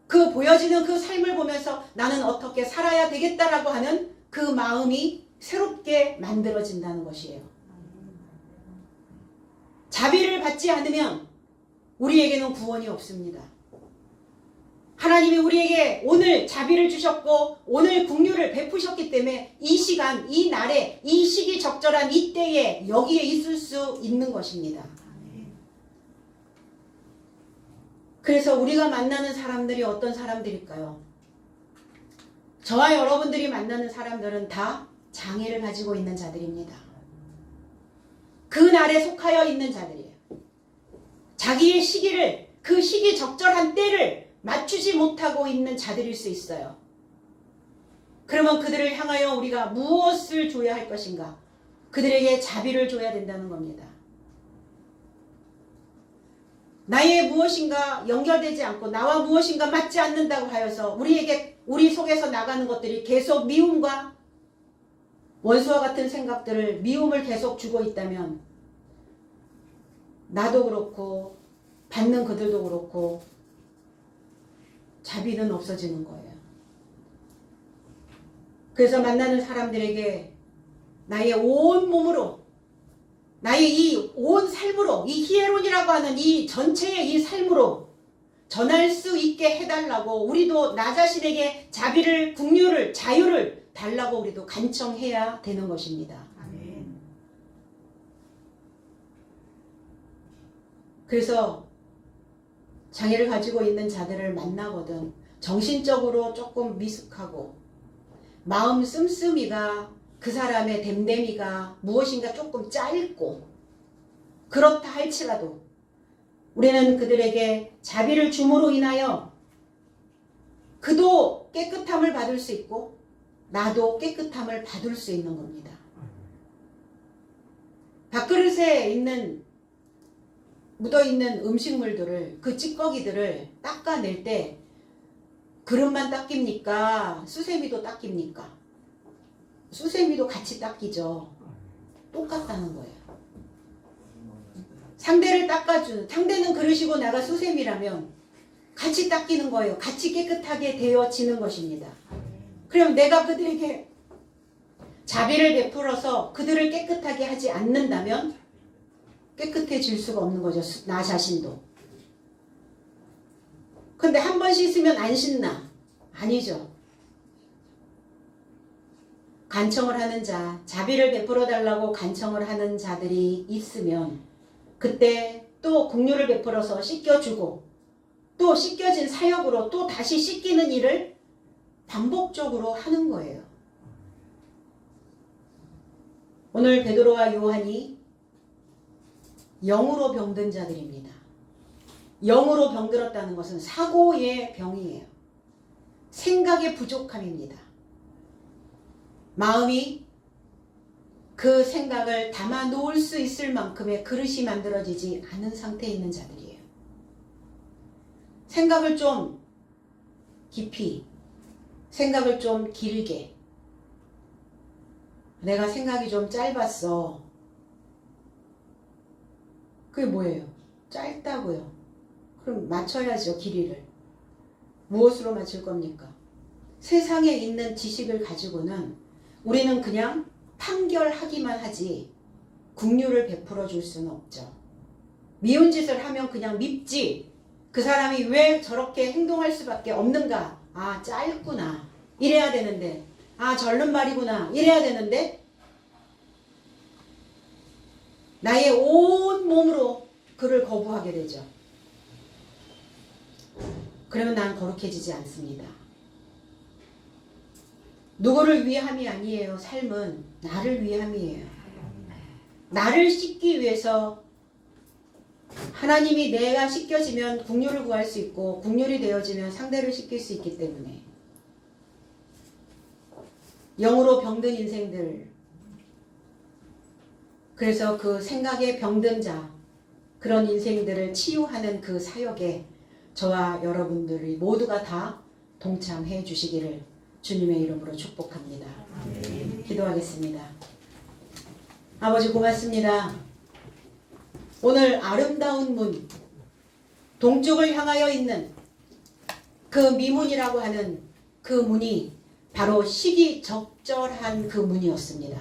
그 보여지는 그 삶을 보면서 나는 어떻게 살아야 되겠다라고 하는 그 마음이 새롭게 만들어진다는 것이에요. 자비를 받지 않으면 우리에게는 구원이 없습니다. 하나님이 우리에게 오늘 자비를 주셨고 오늘 긍휼을 베푸셨기 때문에 이 시간, 이 날에, 이 시기 적절한 이때에 여기에 있을 수 있는 것입니다. 그래서 우리가 만나는 사람들이 어떤 사람들일까요? 저와 여러분들이 만나는 사람들은 다 장애를 가지고 있는 자들입니다. 그 날에 속하여 있는 자들이에요. 자기의 시기를, 그 시기 적절한 때를 맞추지 못하고 있는 자들일 수 있어요. 그러면 그들을 향하여 우리가 무엇을 줘야 할 것인가? 그들에게 자비를 줘야 된다는 겁니다. 나의 무엇인가 연결되지 않고 나와 무엇인가 맞지 않는다고 하여서 우리 속에서 나가는 것들이 계속 미움과 원수와 같은 생각들을 미움을 계속 주고 있다면 나도 그렇고 받는 그들도 그렇고 자비는 없어지는 거예요. 그래서 만나는 사람들에게 나의 온 몸으로 나의 이 온 삶으로 이 히에론이라고 하는 이 전체의 이 삶으로 전할 수 있게 해달라고 우리도 나 자신에게 자비를, 긍휼을, 자유를 달라고 우리도 간청해야 되는 것입니다. 아멘. 그래서 장애를 가지고 있는 자들을 만나거든 정신적으로 조금 미숙하고 마음 씀씀이가 그 사람의 댐댐이가 무엇인가 조금 짧고 그렇다 할지라도 우리는 그들에게 자비를 줌으로 인하여 그도 깨끗함을 받을 수 있고 나도 깨끗함을 받을 수 있는 겁니다. 밥그릇에 있는 묻어있는 음식물들을 그 찌꺼기들을 닦아낼 때 그릇만 닦입니까? 수세미도 닦입니까? 수세미도 같이 닦이죠. 똑같다는 거예요. 상대를 닦아주는 상대는 그릇이고 나가 수세미라면 같이 닦이는 거예요. 같이 깨끗하게 되어지는 것입니다. 그럼 내가 그들에게 자비를 베풀어서 그들을 깨끗하게 하지 않는다면 깨끗해질 수가 없는 거죠. 나 자신도. 근데 한 번 씻으면 안 씻나? 아니죠. 간청을 하는 자, 자비를 베풀어 달라고 간청을 하는 자들이 있으면 그때 또 긍휼을 베풀어서 씻겨주고 또 씻겨진 사역으로 또 다시 씻기는 일을 반복적으로 하는 거예요. 오늘 베드로와 요한이 영으로 병든 자들입니다. 영으로 병들었다는 것은 사고의 병이에요. 생각의 부족함입니다. 마음이 그 생각을 담아 놓을 수 있을 만큼의 그릇이 만들어지지 않은 상태에 있는 자들이에요. 생각을 좀 깊이, 생각을 좀 길게. 내가 생각이 좀 짧았어. 그게 뭐예요? 짧다고요. 그럼 맞춰야죠, 길이를. 무엇으로 맞출 겁니까? 세상에 있는 지식을 가지고는 우리는 그냥 판결하기만 하지 긍휼을 베풀어 줄 수는 없죠. 미운 짓을 하면 그냥 밉지. 그 사람이 왜 저렇게 행동할 수밖에 없는가? 아, 짧구나. 이래야 되는데. 아, 절른 말이구나. 이래야 되는데 나의 온 몸으로 그를 거부하게 되죠. 그러면 난 거룩해지지 않습니다. 누구를 위함이 아니에요. 삶은 나를 위함이에요. 나를 씻기 위해서 하나님이 내가 씻겨지면 긍휼을 구할 수 있고 긍휼이 되어지면 상대를 씻길 수 있기 때문에 영으로 병든 인생들, 그래서 그 생각에 병든 자, 그런 인생들을 치유하는 그 사역에 저와 여러분들이 모두가 다 동참해 주시기를 주님의 이름으로 축복합니다. 기도하겠습니다. 아버지 고맙습니다. 오늘 아름다운 문, 동쪽을 향하여 있는 그 미문이라고 하는 그 문이 바로 시기적절한 그 문이었습니다.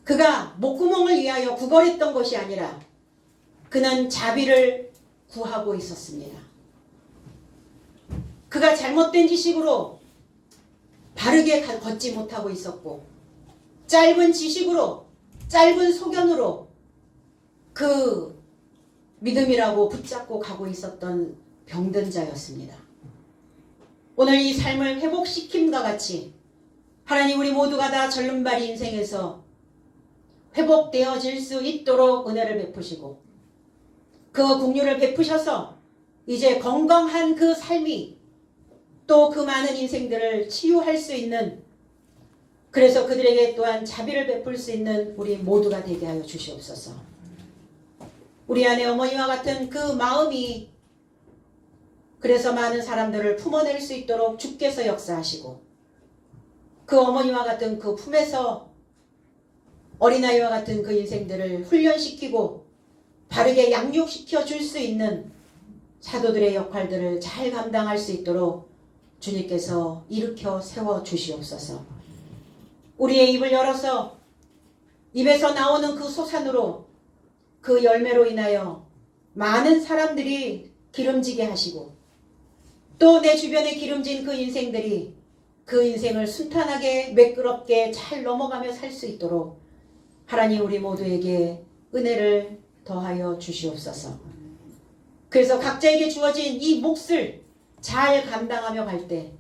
그가 목구멍을 위하여 구걸했던 것이 아니라 그는 자비를 구하고 있었습니다. 그가 잘못된 지식으로 바르게 걷지 못하고 있었고 짧은 지식으로 짧은 소견으로 그 믿음이라고 붙잡고 가고 있었던 병든 자였습니다. 오늘 이 삶을 회복시킴과 같이 하나님 우리 모두가 다 절름발이 인생에서 회복되어질 수 있도록 은혜를 베푸시고 그 긍휼을 베푸셔서 이제 건강한 그 삶이 또 그 많은 인생들을 치유할 수 있는, 그래서 그들에게 또한 자비를 베풀 수 있는 우리 모두가 되게 하여 주시옵소서. 우리 안에 어머니와 같은 그 마음이 그래서 많은 사람들을 품어낼 수 있도록 주께서 역사하시고 그 어머니와 같은 그 품에서 어린아이와 같은 그 인생들을 훈련시키고 바르게 양육시켜 줄 수 있는 사도들의 역할들을 잘 감당할 수 있도록 주님께서 일으켜 세워 주시옵소서. 우리의 입을 열어서 입에서 나오는 그 소산으로 그 열매로 인하여 많은 사람들이 기름지게 하시고 또 내 주변에 기름진 그 인생들이 그 인생을 순탄하게 매끄럽게 잘 넘어가며 살 수 있도록 하나님 우리 모두에게 은혜를 더하여 주시옵소서. 그래서 각자에게 주어진 이 몫을 잘 감당하며 갈 때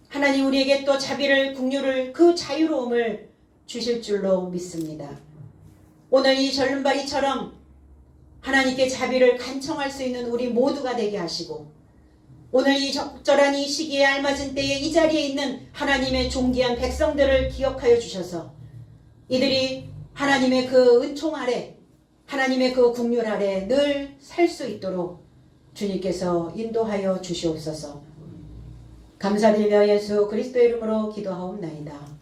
하나님 우리에게 또 자비를 긍휼을 그 자유로움을 주실 줄로 믿습니다. 오늘 이 절름발이처럼 하나님께 자비를 간청할 수 있는 우리 모두가 되게 하시고 오늘 이 적절한 이 시기에 알맞은 때에 이 자리에 있는 하나님의 존귀한 백성들을 기억하여 주셔서 이들이 하나님의 그 은총 아래 하나님의 그 긍휼 아래 늘 살 수 있도록 주님께서 인도하여 주시옵소서. 감사드리며 예수 그리스도의 이름으로 기도하옵나이다.